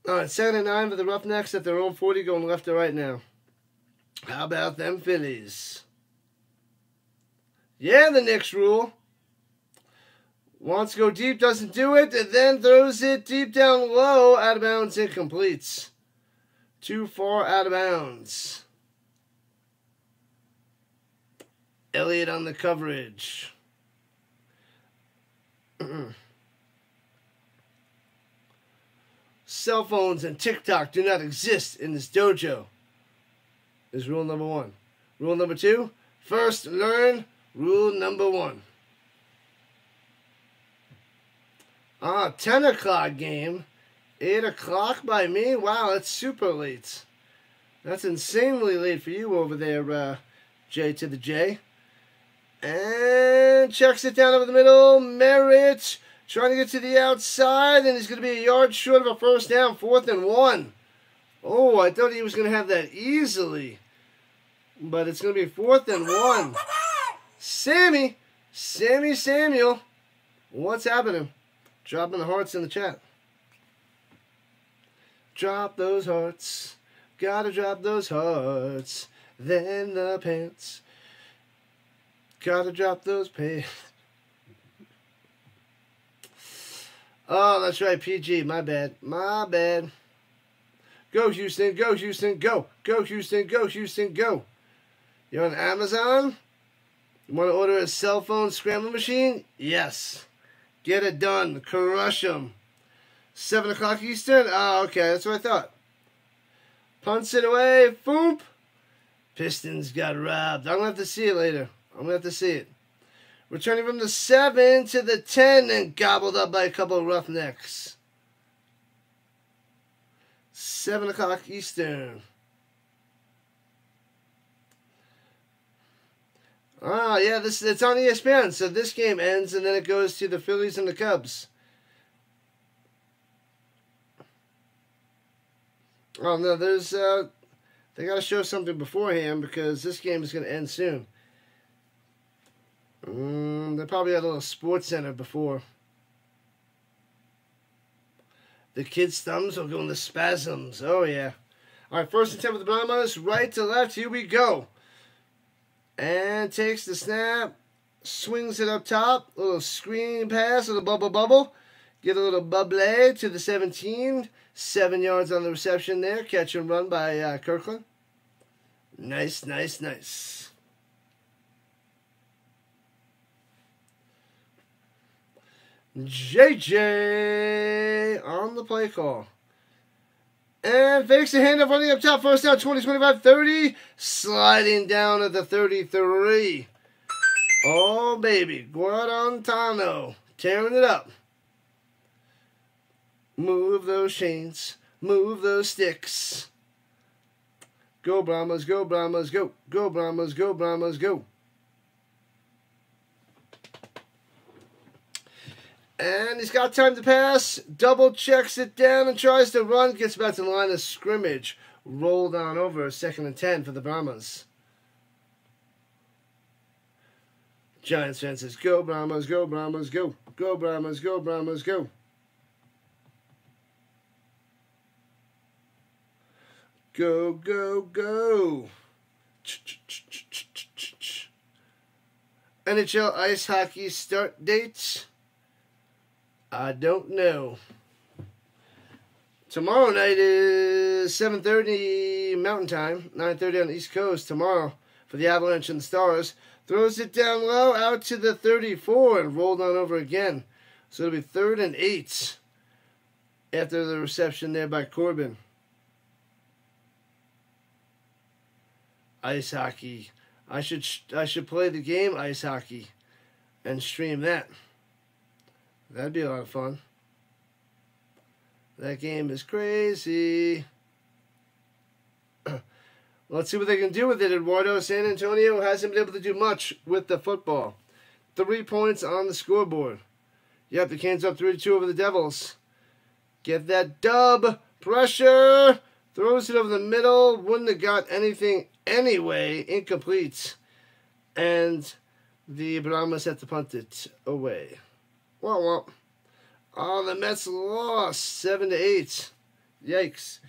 All right, 7-9 for the Roughnecks at their own 40, going left to right now. How about them Phillies? Yeah, the Knicks rule. Wants to go deep, doesn't do it, and then throws it deep down low, out of bounds, incompletes. Too far out of bounds. Elliott on the coverage. Cell phones and TikTok do not exist in this dojo, is rule number 1. Rule number 2, first learn rule number 1. 10 o'clock game. 8 o'clock by me? Wow, that's super late. That's insanely late for you over there, J to the J. And checks it down over the middle. Merritt trying to get to the outside, and he's going to be a yard short of a first down, 4th and 1. Oh, I thought he was going to have that easily. But it's going to be 4th and 1. Samuel. What's happening? Dropping the hearts in the chat. Drop those hearts. Gotta drop those hearts. Then the pants. Gotta drop those pants. Oh, that's right, PG. My bad. Go, Houston. Go, Houston. Go. Go, Houston. Go, Houston. Go. You're on Amazon? You want to order a cell phone scrambling machine? Yes. Get it done. Crush them. 7 o'clock Eastern? Oh, okay. That's what I thought. Punts it away. Boom. Pistons got robbed. I'm going to have to see it later. Returning from the 7 to the 10 and gobbled up by a couple of Roughnecks. 7 o'clock Eastern. Oh, yeah, it's on ESPN. So this game ends, and then it goes to the Phillies and the Cubs. Oh, no, they got to show something beforehand because this game is going to end soon. They probably had a little Sports Center before. The kids' thumbs will go into spasms. Oh, yeah. All right, 1st and 10 with the Brahmas. Right to left. Here we go. And takes the snap. Swings it up top. Little screen pass. Little bubble. Get a little bubbly to the 17. 7 yards on the reception there. Catch and run by Kirkland. Nice. JJ on the play call. And fakes the handoff running up top. First down, 20, 25, 30. Sliding down at the 33. Oh, baby. Guadantano. Tearing it up. Move those chains. Move those sticks. Go Brahmas, go Brahmas, go. Go Brahmas, go Brahmas, go. And he's got time to pass. Double checks it down and tries to run. Gets back to the line of scrimmage. Rolled on over. 2nd and 10 for the Brahmas. Giants fan says, go Brahmas, go Brahmas, go. Go Brahmas, go Brahmas, go. Go, go, go. NHL ice hockey start dates? I don't know. Tomorrow night is 7:30 Mountain Time, 9:30 on the East Coast. Tomorrow for the Avalanche and the Stars. Throws it down low, out to the 34, and rolled on over again. So it'll be 3rd and 8 after the reception there by Corbin. Ice hockey. I should play the game ice hockey and stream that. That'd be a lot of fun. That game is crazy. Let's see what they can do with it, Eduardo. San Antonio hasn't been able to do much with the football. 3 points on the scoreboard. Yep, the Canes up 3-2 over the Devils. Get that dub. Pressure. Throws it over the middle. Wouldn't have got anything anyway. Incomplete. And the Brahmas had to punt it away. Well. Oh, the Mets lost 7-8. Yikes.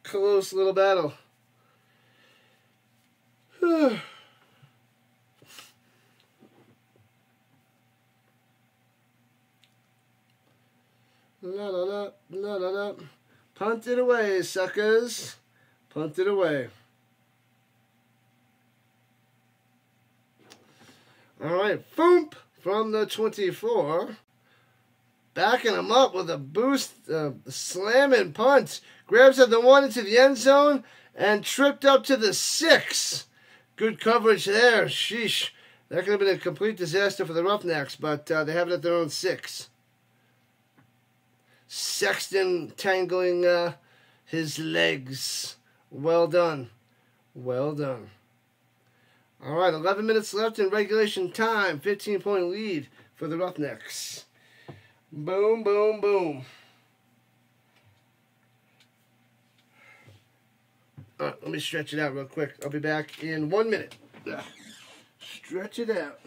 Close little battle. La la la, la la la. Punt it away, suckers. Punt it away. All right, Foomp from the 24. Backing him up with a boost, slamming punt. Grabs at the 1 into the end zone and tripped up to the 6. Good coverage there. Sheesh. That could have been a complete disaster for the Roughnecks, but they have it at their own 6. Sexton tangling his legs. Well done. Well done. All right, 11 minutes left in regulation time. 15-point lead for the Roughnecks. Boom, boom, boom. All right, let me stretch it out real quick. I'll be back in 1 minute. Stretch it out.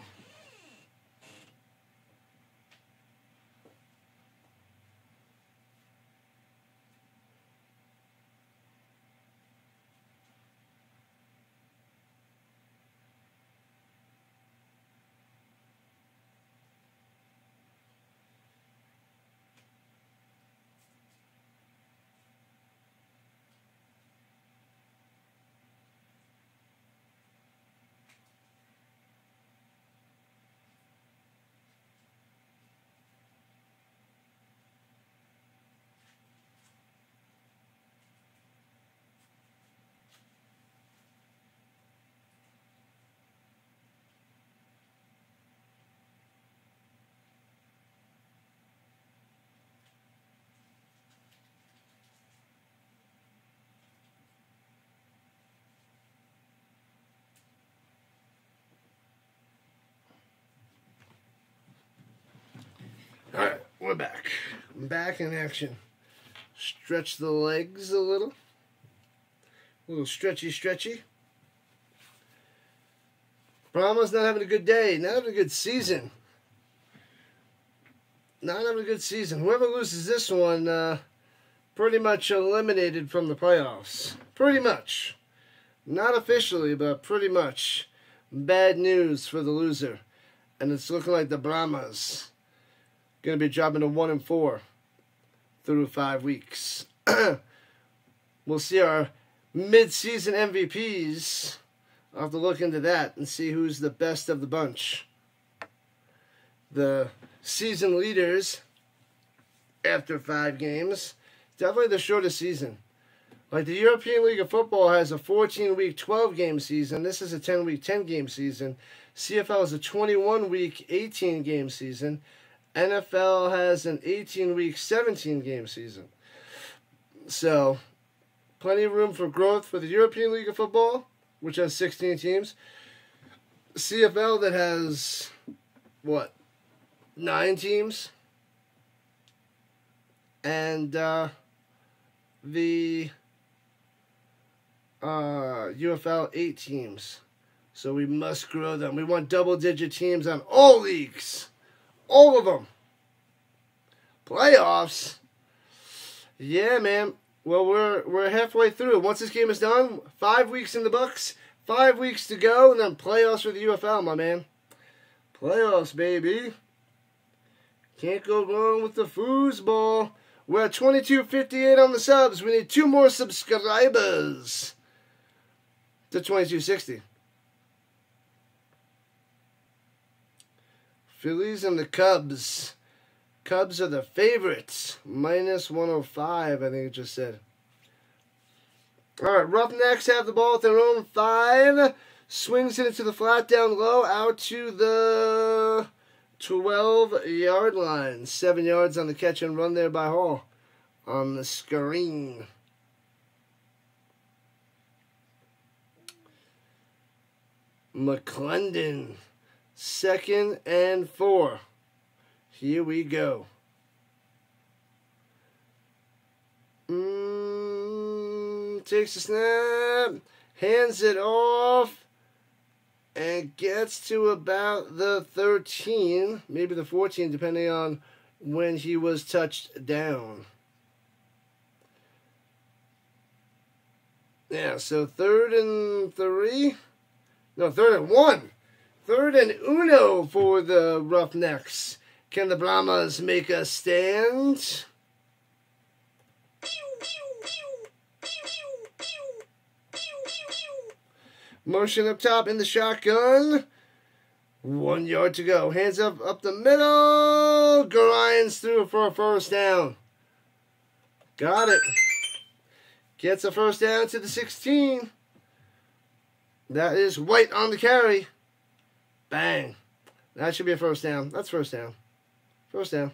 Alright, we're back. I'm back in action. Stretch the legs a little. A little stretchy. Brahmas not having a good day. Not having a good season. Not having a good season. Whoever loses this one, pretty much eliminated from the playoffs. Pretty much. Not officially, but pretty much. Bad news for the loser. And it's looking like the Brahmas going to be dropping to 1-4 through 5 weeks. We'll see our mid-season MVPs. I'll have to look into that and see who's the best of the bunch. The season leaders after 5 games. Definitely the shortest season. Like the European League of Football has a 14-week, 12-game season. This is a 10-week, 10-game season. CFL is a 21-week, 18-game season. NFL has an 18-week, 17-game season. So, plenty of room for growth for the European League of Football, which has 16 teams. CFL that has, 9 teams? and the UFL 8 teams. So we must grow them. We want double-digit teams on all leagues. All of them. Playoffs? Yeah, man. Well, we're halfway through. Once this game is done, 5 weeks in the books, 5 weeks to go, and then playoffs for the UFL, my man. Playoffs, baby. Can't go wrong with the foosball. We're at 2258 on the subs. We need 2 more subscribers to 2260. Phillies and the Cubs. Cubs are the favorites. Minus 105, I think it just said. Alright, Roughnecks have the ball at their own 5. Swings it into the flat down low, out to the 12-yard line. 7 yards on the catch and run there by Hall on the screen. McClendon. 2nd and 4. Here we go. Takes a snap, hands it off, and gets to about the 13, maybe the 14, depending on when he was touched down. Yeah, so 3rd and 3. No, 3rd and 1. 3rd and uno for the Roughnecks. Can the Brahmas make a stand? Motion up top in the shotgun. 1 yard to go. Hands up the middle. Grinds through for a first down. Got it. Gets a first down to the 16. That is White on the carry. Bang. That should be a first down. That's first down. First down.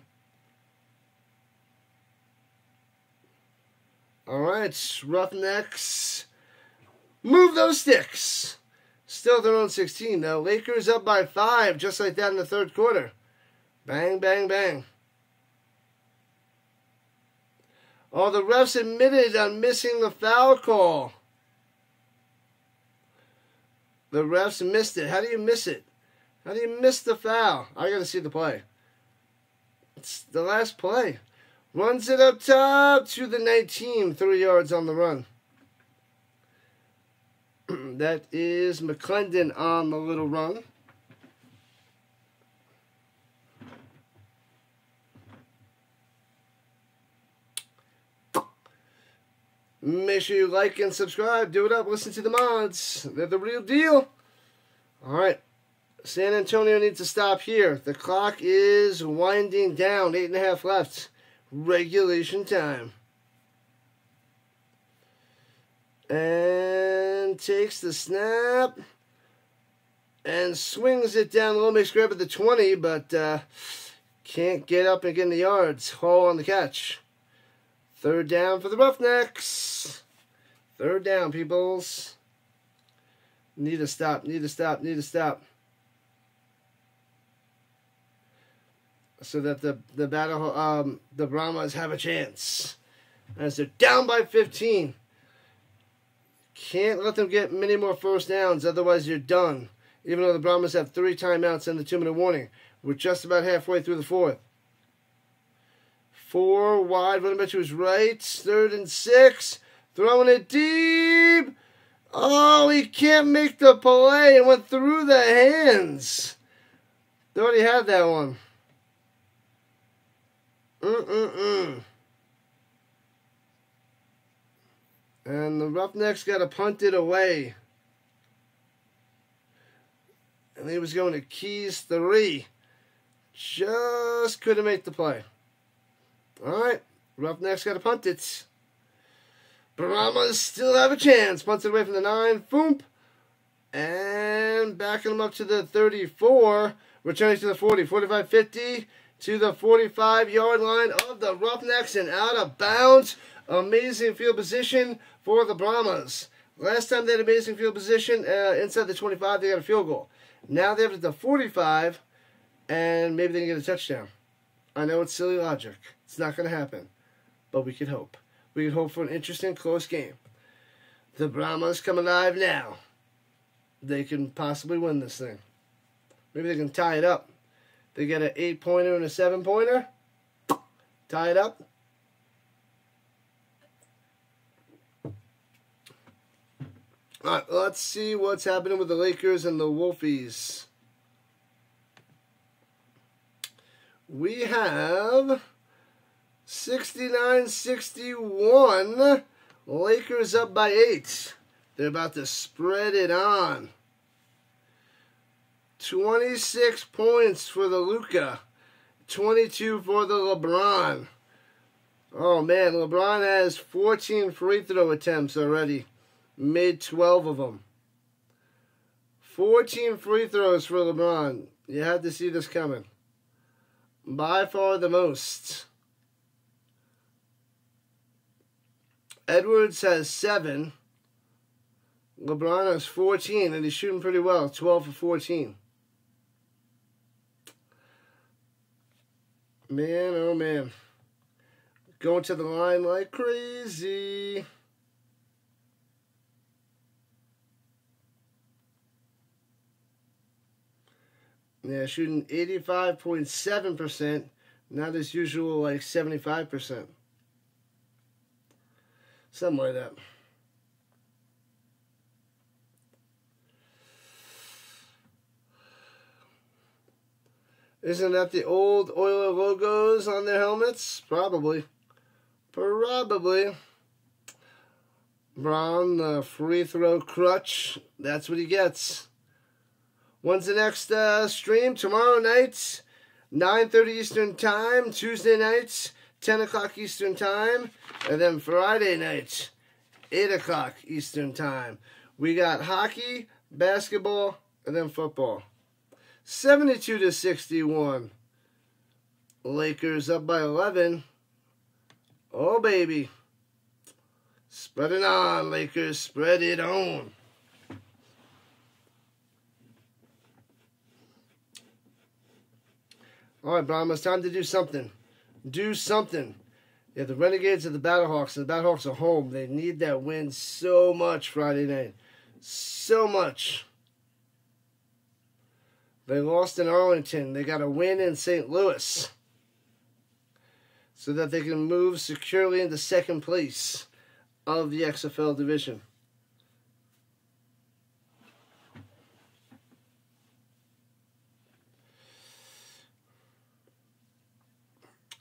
All right, Roughnecks. Move those sticks. Still their own 16, though. Lakers up by 5, just like that in the 3rd quarter. Bang, bang, bang. Oh, the refs admitted on missing the foul call. The refs missed it. How do you miss it? How do you miss the foul? I got to see the play. It's the last play. Runs it up top to the 19. 3 yards on the run. That is McClendon on the little run. Make sure you like and subscribe. Do it up. Listen to the mods. They're the real deal. All right. San Antonio needs to stop here. The clock is winding down. 8.5 left. Regulation time. And takes the snap. And swings it down low. Makes grab at the 20, but can't get up and get in the yards. Hall on the catch. 3rd down for the Roughnecks. 3rd down, peoples. Need to stop, need to stop, need to stop. So that the Brahmas have a chance. As they're down by 15. Can't let them get many more first downs, otherwise you're done. Even though the Brahmas have 3 timeouts and the 2-minute warning. We're just about halfway through the 4th. 4 wide, running back to his right. 3rd and 6. Throwing it deep. Oh, he can't make the play. It went through the hands. Thought he had that one. And the Roughnecks got to punt it away. And he was going to Keys 3. Just couldn't make the play. Alright, Roughnecks got to punt it. Brahmas still have a chance. Punts it away from the 9. Boom. And backing them up to the 34. Returning to the 40. 45-50 to the 45-yard line of the Roughnecks and out of bounds. Amazing field position for the Brahmas. Last time they had amazing field position inside the 25, they got a field goal. Now they have it at the 45, and maybe they can get a touchdown. I know it's silly logic. It's not going to happen. but we could hope. We could hope for an interesting, close game. The Brahmas come alive now. They can possibly win this thing. Maybe they can tie it up. They get an 8-pointer and a 7-pointer. Tie it up. All right, let's see what's happening with the Lakers and the Wolfies. We have 69-61. Lakers up by 8. They're about to spread it on. 26 points for the Luka. 22 for the LeBron. Oh, man, LeBron has 14 free throw attempts already. Made 12 of them. 14 free throws for LeBron. You had to see this coming. By far the most. Edwards has 7. LeBron has 14, and he's shooting pretty well. 12 for 14. Man, oh man. Going to the line like crazy. Yeah, shooting 85.7%. Not his usual, like 75%. Something like that. Isn't that the old Oiler logos on their helmets? Probably. Probably. Brown, the free throw crutch. That's what he gets. When's the next stream? Tomorrow night, 9:30 Eastern Time. Tuesday nights, 10 o'clock Eastern Time. And then Friday night, 8 o'clock Eastern Time. We got hockey, basketball, and then football. 72-61. Lakers up by 11. Oh, baby. Spread it on, Lakers. Spread it on. All right, Brahmas, time to do something. Do something. Yeah, the Renegades are the Battlehawks, and the Battlehawks are home. They need that win so much Friday night. So much. They lost in Arlington. They got a win in St. Louis so that they can move securely into second place of the XFL division.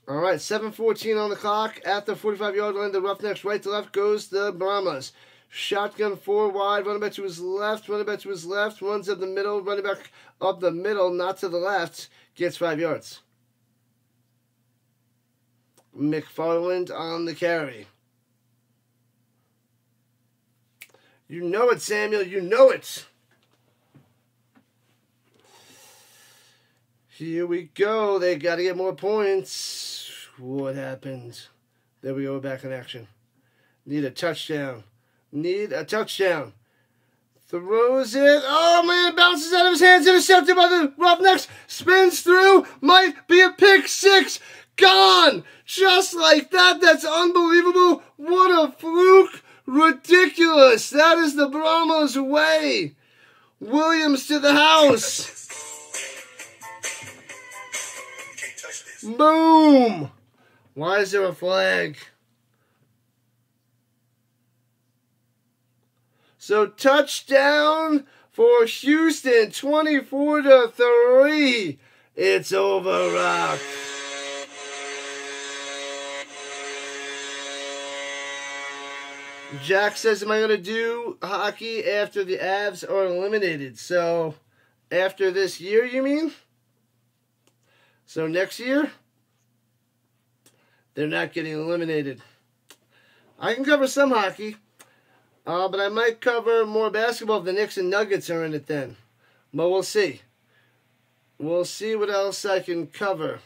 All right, 7:14 on the clock. At the 45-yard line, the Roughnecks right to left goes the Brahmas. Shotgun 4 wide, running back to his left, running back to his left, runs up the middle, running back up the middle, not to the left, gets 5 yards. McFarland on the carry. You know it, Samuel, you know it. Here we go. They got to get more points. What happened? There we go, back in action. Need a touchdown. Need a touchdown. Throws it. Oh, man, it bounces out of his hands. Intercepted by the Roughnecks. Spins through. Might be a pick 6. Gone. Just like that. That's unbelievable. What a fluke. Ridiculous. That is the Brahmas way. Williams to the house. Boom! Why is there a flag? So touchdown for Houston, 24-3. It's over, Rock. Jack says, am I going to do hockey after the Avs are eliminated? So, after this year, you mean? So next year, they're not getting eliminated. I can cover some hockey, but I might cover more basketball if the Knicks and Nuggets are in it then. But we'll see. We'll see what else I can cover,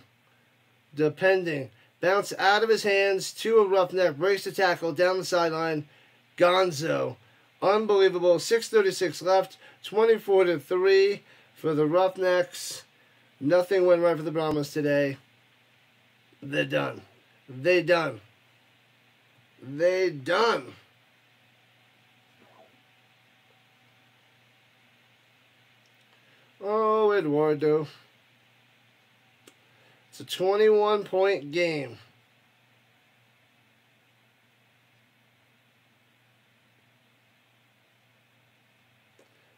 depending. Bounce out of his hands to a Roughneck, breaks the tackle down the sideline. Gonzo. Unbelievable. 6:36 left. 24-3 for the Roughnecks. Nothing went right for the Brahmas today. They're done. They done. They done. Oh, Eduardo. It's a 21-point game.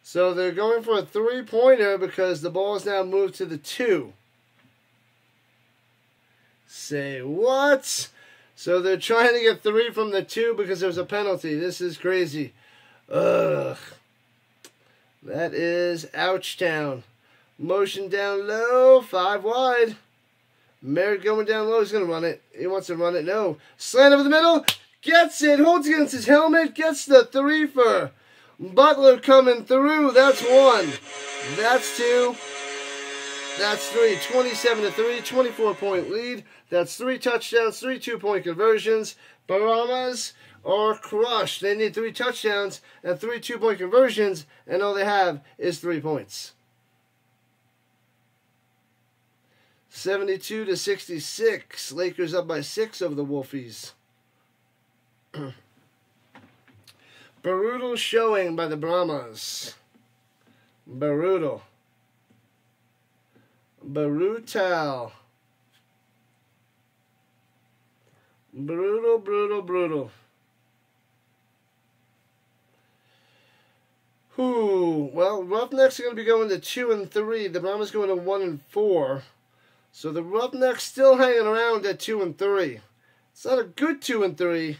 So they're going for a three-pointer because the ball is now moved to the 2. Say what? So they're trying to get 3 from the 2 because there's a penalty. This is crazy. Ugh. That is Ouchtown. Motion down low, 5 wide. Merritt going down low. He's going to run it. He wants to run it. No. Slant over the middle. Gets it. Holds against his helmet. Gets the 3 for Butler coming through. That's 1. That's 2. That's 3. 27-3. 24-point lead. That's 3 touchdowns, 3 2-point conversions. Brahmas are crushed. They need 3 touchdowns and 3 2-point conversions, and all they have is 3 points. 72-66. Lakers up by 6 over the Wolfies. Brutal showing by the Brahmas. Brutal. Brutal. Brutal, brutal, brutal. Well, Roughnecks are going to be going to 2-3. The Brahmas going to 1-4. So the Roughnecks still hanging around at 2-3. It's not a good 2-3,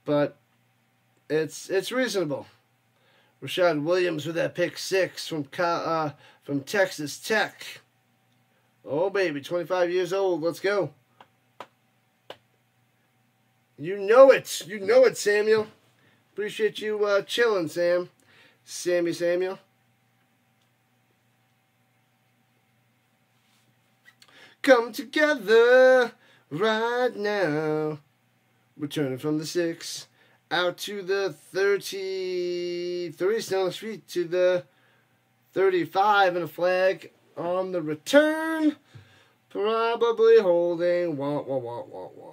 but it's reasonable. Rashad Williams with that pick 6 from Texas Tech. Oh baby, 25 years old. Let's go. You know it. You know it, Samuel. Appreciate you chilling, Sam. Samuel. Come together right now. Returning from the 6. Out to the 33. Still on the street to the 35. And a flag on the return. Probably holding. Wah, wah, wah, wah, wah.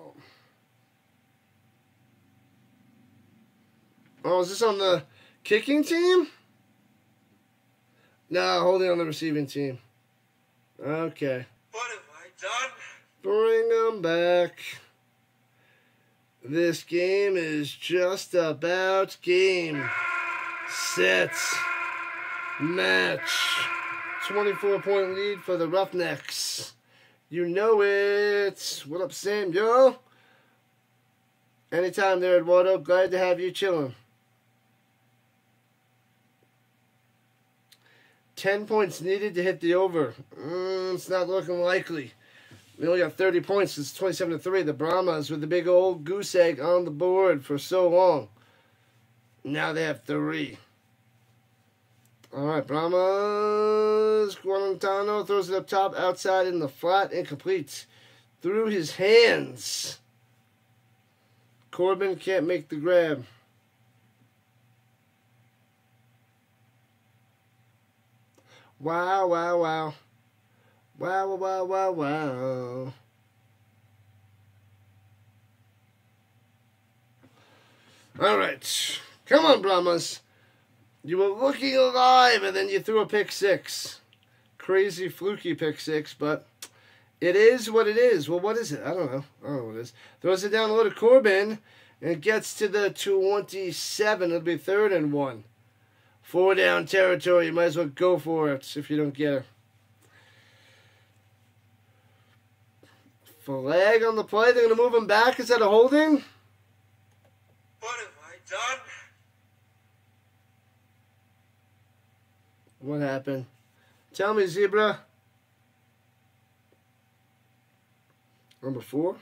Oh, is this on the kicking team? No, holding on the receiving team. Okay. What have I done? Bring them back. This game is just about game, set, match. 24-point lead for the Roughnecks. You know it. What up, Sam? Yo? Anytime there, Eduardo. Glad to have you chilling. 10 points needed to hit the over. It's not looking likely. We only got 30 points. It's 27-3. The Brahmas with the big old goose egg on the board for so long. Now they have 3. All right, Brahmas. Guarantano throws it up top, outside in the flat, incomplete. Through his hands. Corbin can't make the grab. Wow, wow, wow. Wow, wow, wow, wow. All right. Come on, Brahmas. You were looking alive, and then you threw a pick 6. Crazy, fluky pick 6, but it is what it is. Well, what is it? I don't know. I don't know what it is. Throws it down low to Corbin, and it gets to the 27. It'll be 3rd and 1. 4 down territory. You might as well go for it if you don't get it. Flag on the play. They're going to move him back. Is that a holding? What have I done? What happened? Tell me, Zebra. Number 4.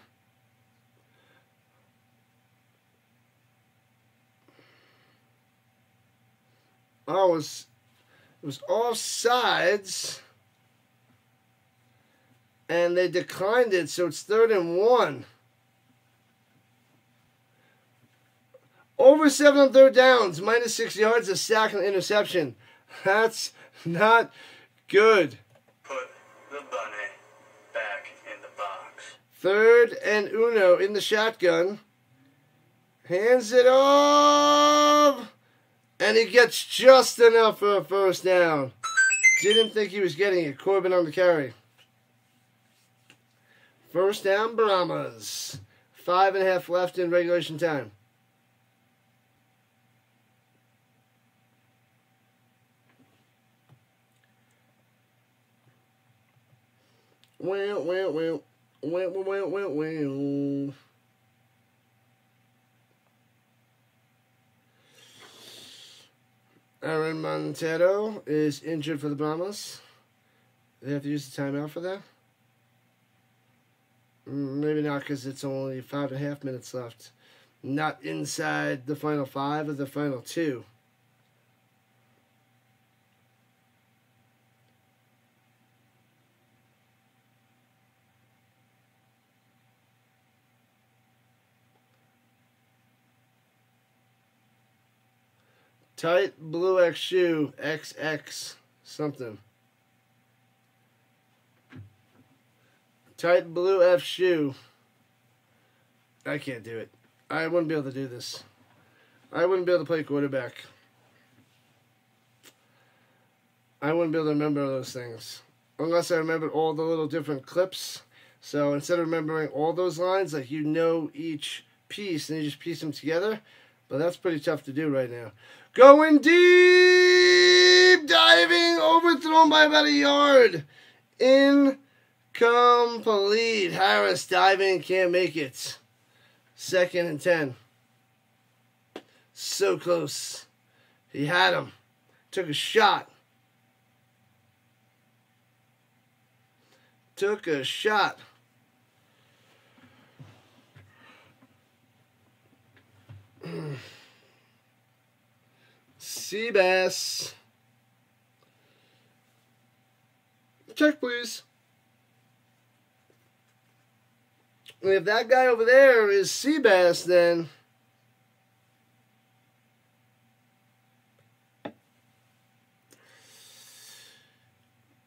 Oh, it was offsides, and they declined it, so it's 3rd and 1. Over 7 on 3rd downs, minus 6 yards, a sack and an interception. That's not good. Put the bunny back in the box. 3rd and Uno in the shotgun. Hands it off. And he gets just enough for a first down. Didn't think he was getting it. Corbin on the carry. First down, Brahmas. 5.5 left in regulation time. Well. Aaron Montero is injured for the Brahmas. They have to use the timeout for that? Maybe not, because it's only 5.5 minutes left. Not inside the final 5 or the final 2. Tight blue X shoe, XX something. Tight blue F shoe. I can't do it. I wouldn't be able to do this. I wouldn't be able to play quarterback. I wouldn't be able to remember those things. Unless I remembered all the little different clips. So instead of remembering all those lines, like you know each piece and you just piece them together. But that's pretty tough to do right now. Going deep, diving, overthrown by about a yard. Incomplete. Harris diving, can't make it. 2nd and 10. So close. He had him. Took a shot. Took a shot. Seabass. Check, please. And if that guy over there is Seabass, then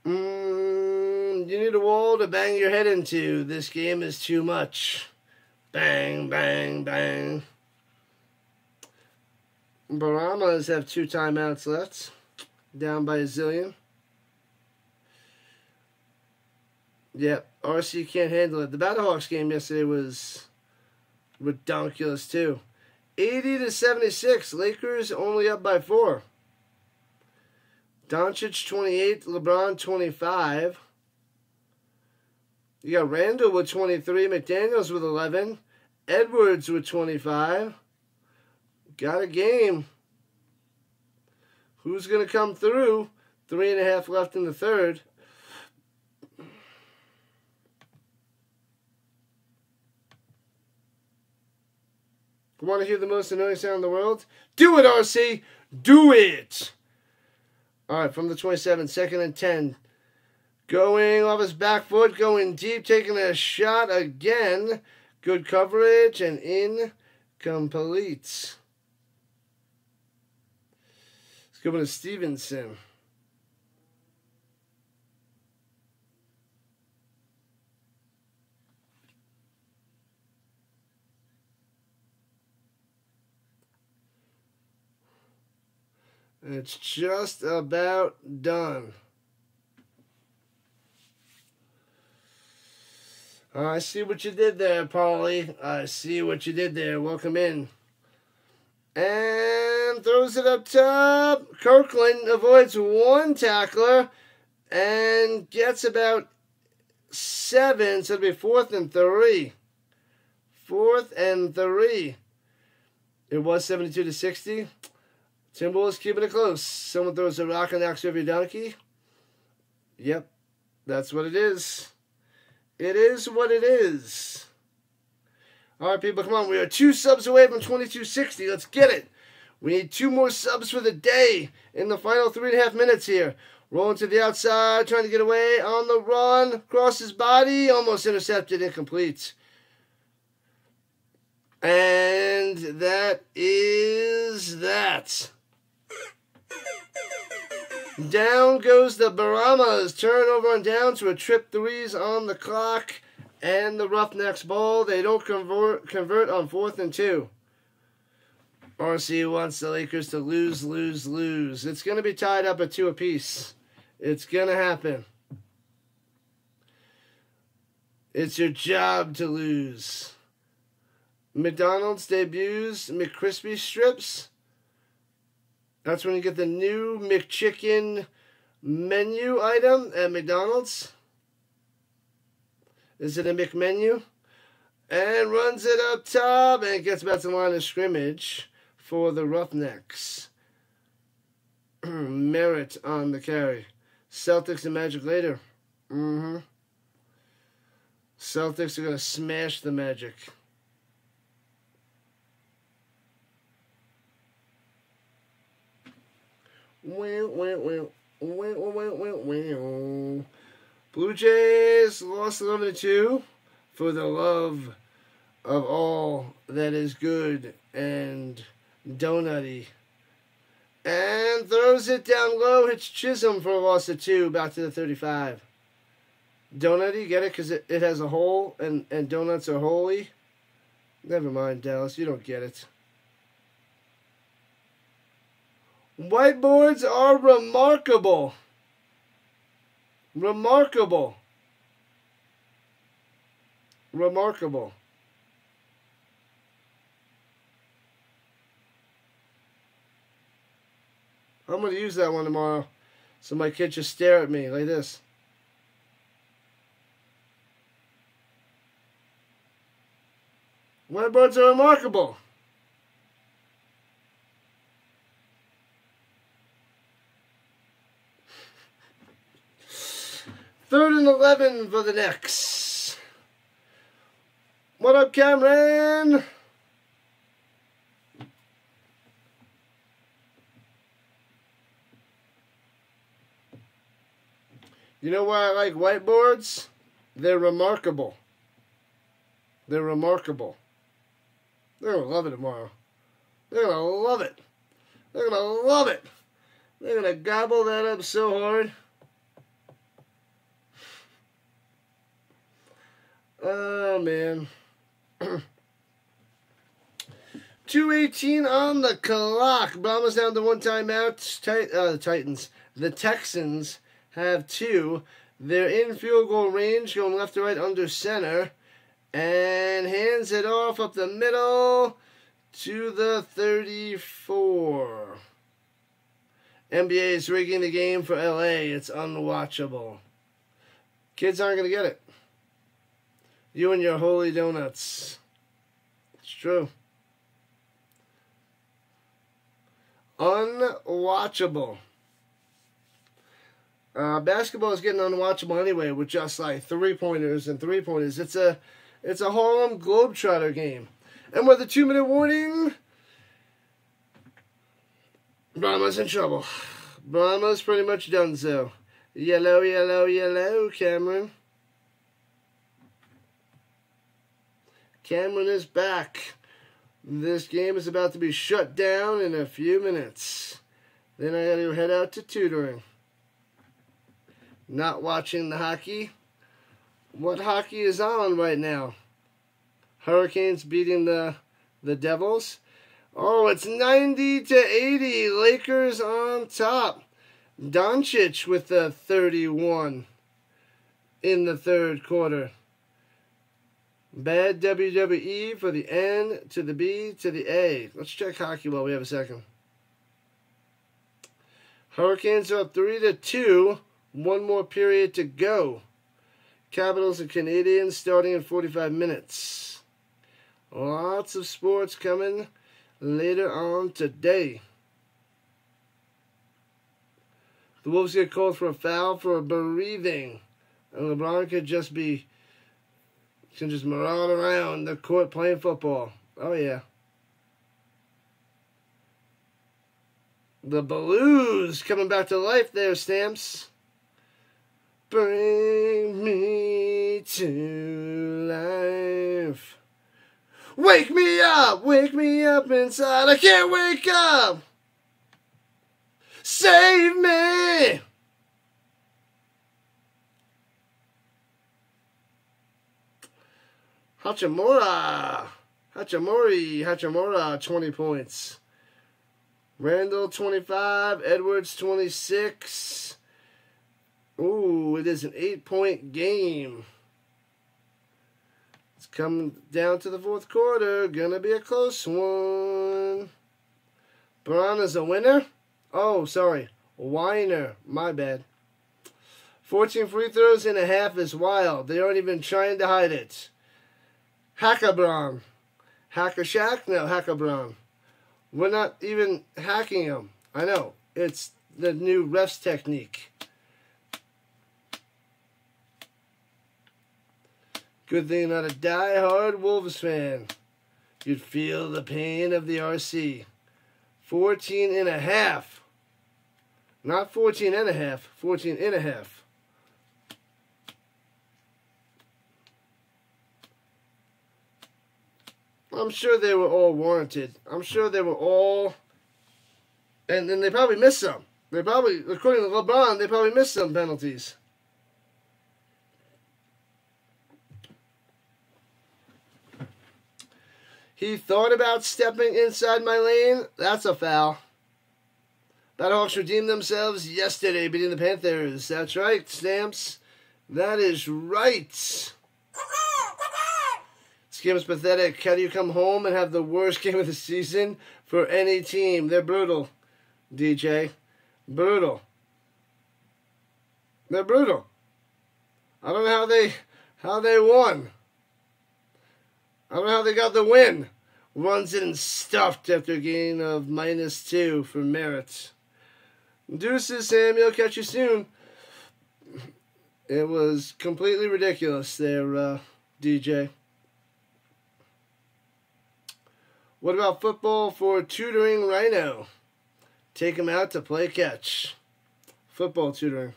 you need a wall to bang your head into. This game is too much. Bang, bang, bang. Brahmas have 2 timeouts left. Down by a zillion. Yep, RC can't handle it. The Battlehawks game yesterday was ridiculous too. 80-76. Lakers only up by 4. Doncic 28, LeBron 25. You got Randall with 23, McDaniels with 11, Edwards with 25. Got a game. Who's going to come through? 3.5 left in the 3rd. Want to hear the most annoying sound in the world? Do it, RC! Do it! Alright, from the 27, 2nd and 10. Going off his back foot, going deep, taking a shot again. Good coverage and incomplete. Let's go to Stevenson. It's just about done. I see what you did there, Paulie. I see what you did there. Welcome in. And throws it up top. Kirkland avoids 1 tackler and gets about 7. So it'll be 4th and 3. 4th and 3. It was 72-60. Timberwolves keeping it close. Someone throws a rock and knocks over your donkey. Yep, that's what it is. It is what it is. All right, people, come on. We are 2 subs away from 2260. Let's get it. We need 2 more subs for the day in the final 3.5 minutes here. Rolling to the outside, trying to get away on the run. Across his body, almost intercepted, incomplete. And that is that. Down goes the Brahmas. Turnover on down to a trip 3s on the clock. and the Roughnecks ball. They don't convert on 4th and 2. RC wants the Lakers to lose. It's going to be tied up at 2 apiece. It's going to happen. It's your job to lose. McDonald's debuts McCrispy strips. That's when you get the new McChicken menu item at McDonald's. Is it a McMenu? And runs it up top and gets back to the line of scrimmage for the Roughnecks. Merritt on the carry. Celtics and Magic later. Celtics are going to smash the Magic. Blue Jays lost 11-2 for the love of all that is good and donutty. And throws it down low, hits Chisholm for a loss of 2, back to the 35. Donutty, get it? Because it has a hole and donuts are holy. Never mind, Dallas, you don't get it. Whiteboards are remarkable. Remarkable. Remarkable. I'm going to use that one tomorrow so my kids just stare at me like this. Whiteboards are remarkable. Third and 11 for the Knicks. What up, Cameron? You know why I like whiteboards? They're remarkable. They're remarkable. They're going to love it tomorrow. They're going to love it. They're going to love it. They're going to gobble that up so hard. Oh, man. 2:18 on the clock. Brahmas down to 1 timeout. The Titans. The Texans have 2. They're in field goal range, going left to right under center. And hands it off up the middle to the 34. NBA is rigging the game for LA. It's unwatchable. Kids aren't going to get it. You and your holy donuts. It's true. Unwatchable. Basketball is getting unwatchable anyway with just like 3-pointers and 3-pointers. It's a Harlem Globetrotter game. And with a 2-minute warning, Brahma's in trouble. Brahma's pretty much done so. Yellow, yellow, yellow, Cameron. Cameron is back. This game is about to be shut down in a few minutes. Then I got to head out to tutoring. Not watching the hockey. What hockey is on right now? Hurricanes beating the Devils. Oh, it's 90-80. Lakers on top. Doncic with the 31 in the third quarter. Bad WWE for the N to the B to the A. Let's check hockey while we have a second. Hurricanes are up 3-2. 1 more period to go. Capitals and Canadiens starting in 45 minutes. Lots of sports coming later on today. The Wolves get called for a foul for a breathing. And LeBron could just maraud around the court playing football. Oh, yeah. The Blues coming back to life there, Stamps. Bring me to life. Wake me up inside. I can't wake up. Save me. Hachimura, 20 points. Randall, 25. Edwards, 26. Ooh, it is an 8-point game. It's coming down to the fourth quarter. Gonna be a close one. Brahmas a winner? Oh, sorry. Weiner. My bad. 14 free throws and a half is wild. They aren't even trying to hide it. Hackabron. Hacker Shack? No, Hackabron. We're not even hacking him. I know. It's the new refs technique. Good thing you're not a die-hard Wolves fan. You'd feel the pain of the RC. 14 and a half. Not 14 and a half. 14 and a half. I'm sure they were all warranted. I'm sure they were all... And then they probably missed some. They probably, according to LeBron, they probably missed some penalties. He thought about stepping inside my lane. That's a foul. Battlehawks redeemed themselves yesterday, beating the Panthers. That's right, Stamps. That is right. This game is pathetic. How do you come home and have the worst game of the season for any team? They're brutal, DJ. Brutal. They're brutal. I don't know how they won. I don't know how they got the win. Runs in stuffed after a gain of -2 for Merritt. Deuces, Samuel. Catch you soon. It was completely ridiculous there, DJ. What about football for tutoring Rhino? Take him out to play catch. Football tutoring.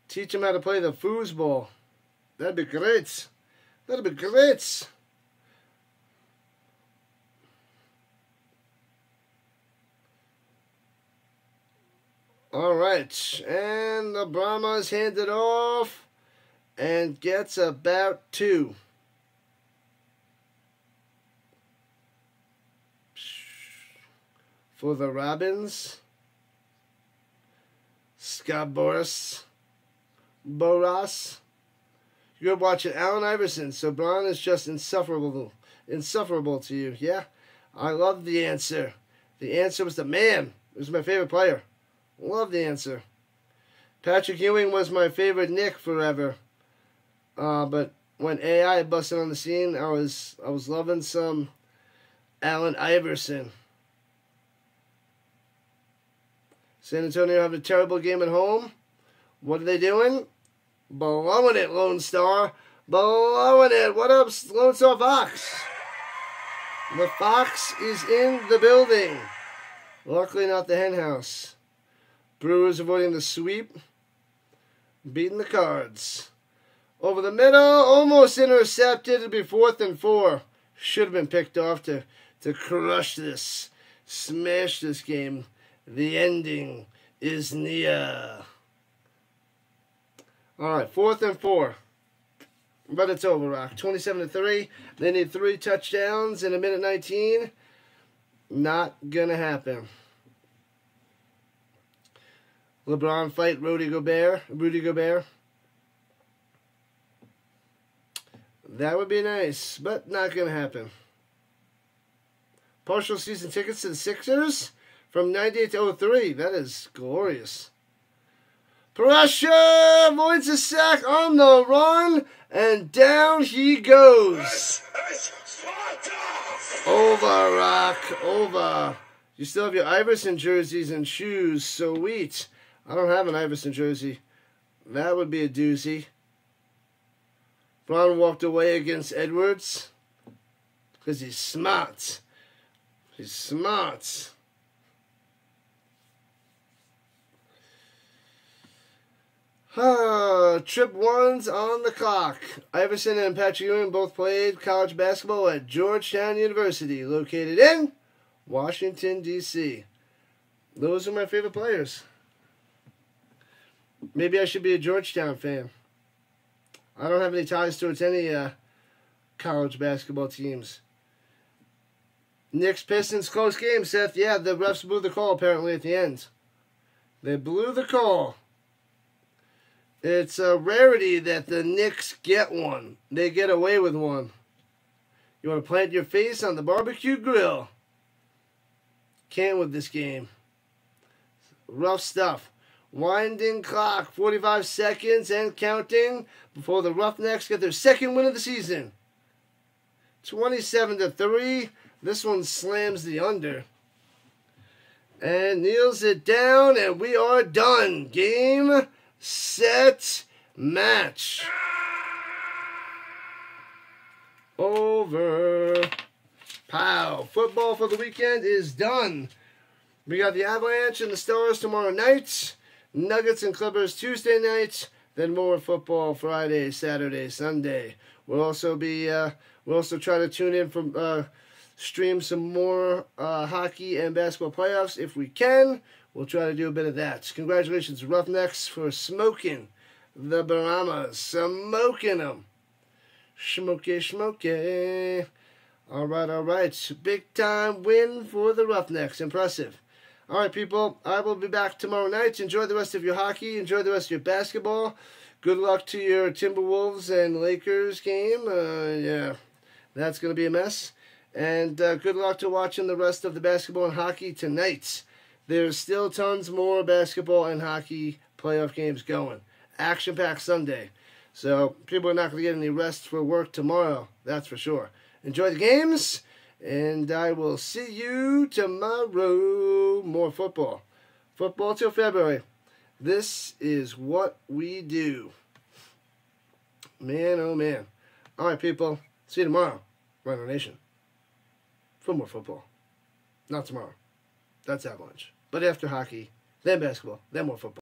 Teach him how to play the foosball. That'd be great. That'd be great. All right. And the Brahmas hand it off and gets about 2. For the Robins. Scott Boras. You're watching Allen Iverson, so Braun is just insufferable to you. Yeah, I love the answer. The answer was the man. It was my favorite player. Love the answer. Patrick Ewing was my favorite Knick forever. But when AI busted on the scene, I was loving some Allen Iverson. San Antonio have a terrible game at home. What are they doing? Blowing it, Lone Star. Blowing it. What up, Lone Star Fox? The Fox is in the building. Luckily not the hen house. Brewers avoiding the sweep. Beating the Cards. Over the middle. Almost intercepted. It'll be 4th and 4. Should have been picked off to crush this. Smash this game. The ending is near. All right, 4th and 4. But it's over, Rock. 27-3. They need 3 touchdowns in a minute 19. Not gonna happen. LeBron fight Rudy Gobert. That would be nice, but not gonna happen. Partial season tickets to the Sixers from 98 to 03. That is glorious. Pressure! Avoids a sack on the run, and down he goes. Over, Rock, over. You still have your Iverson jerseys and shoes, sweet. I don't have an Iverson jersey. That would be a doozy. Brown walked away against Edwards because he's smart. He's smart. Trip 1's on the clock. Iverson and Patrick Ewing both played college basketball at Georgetown University, located in Washington, D.C. Those are my favorite players. Maybe I should be a Georgetown fan. I don't have any ties towards any college basketball teams. Knicks Pistons close game, Seth. Yeah, the refs blew the call apparently at the end. They blew the call. It's a rarity that the Knicks get one. They get away with one. You want to plant your face on the barbecue grill. Can't with this game. Rough stuff. Winding clock, 45 seconds and counting before the Roughnecks get their second win of the season. 27-3. This one slams the under. And kneels it down, and we are done. Game, set, match. Over. Pow. Football for the weekend is done. We got the Avalanche and the Stars tomorrow night. Nuggets and Clippers Tuesday night. Then more football Friday, Saturday, Sunday. We'll also try to tune in from stream some more hockey and basketball playoffs if we can. We'll try to do a bit of that. Congratulations, Roughnecks, for smoking the Brahmas. Smoking them. Smoky. All right. Big time win for the Roughnecks. Impressive. All right, people. I will be back tomorrow night. Enjoy the rest of your hockey. Enjoy the rest of your basketball. Good luck to your Timberwolves and Lakers game. Yeah, that's going to be a mess. And good luck to watching the rest of the basketball and hockey tonight. There's still tons more basketball and hockey playoff games going. Action-packed Sunday. So people are not going to get any rest for work tomorrow. That's for sure. Enjoy the games. And I will see you tomorrow. More football. Football till February. This is what we do. Man, oh man. All right, people. See you tomorrow. Rhino Nation. For more football. Not tomorrow. That's Avalanche. But after hockey, then basketball, then more football.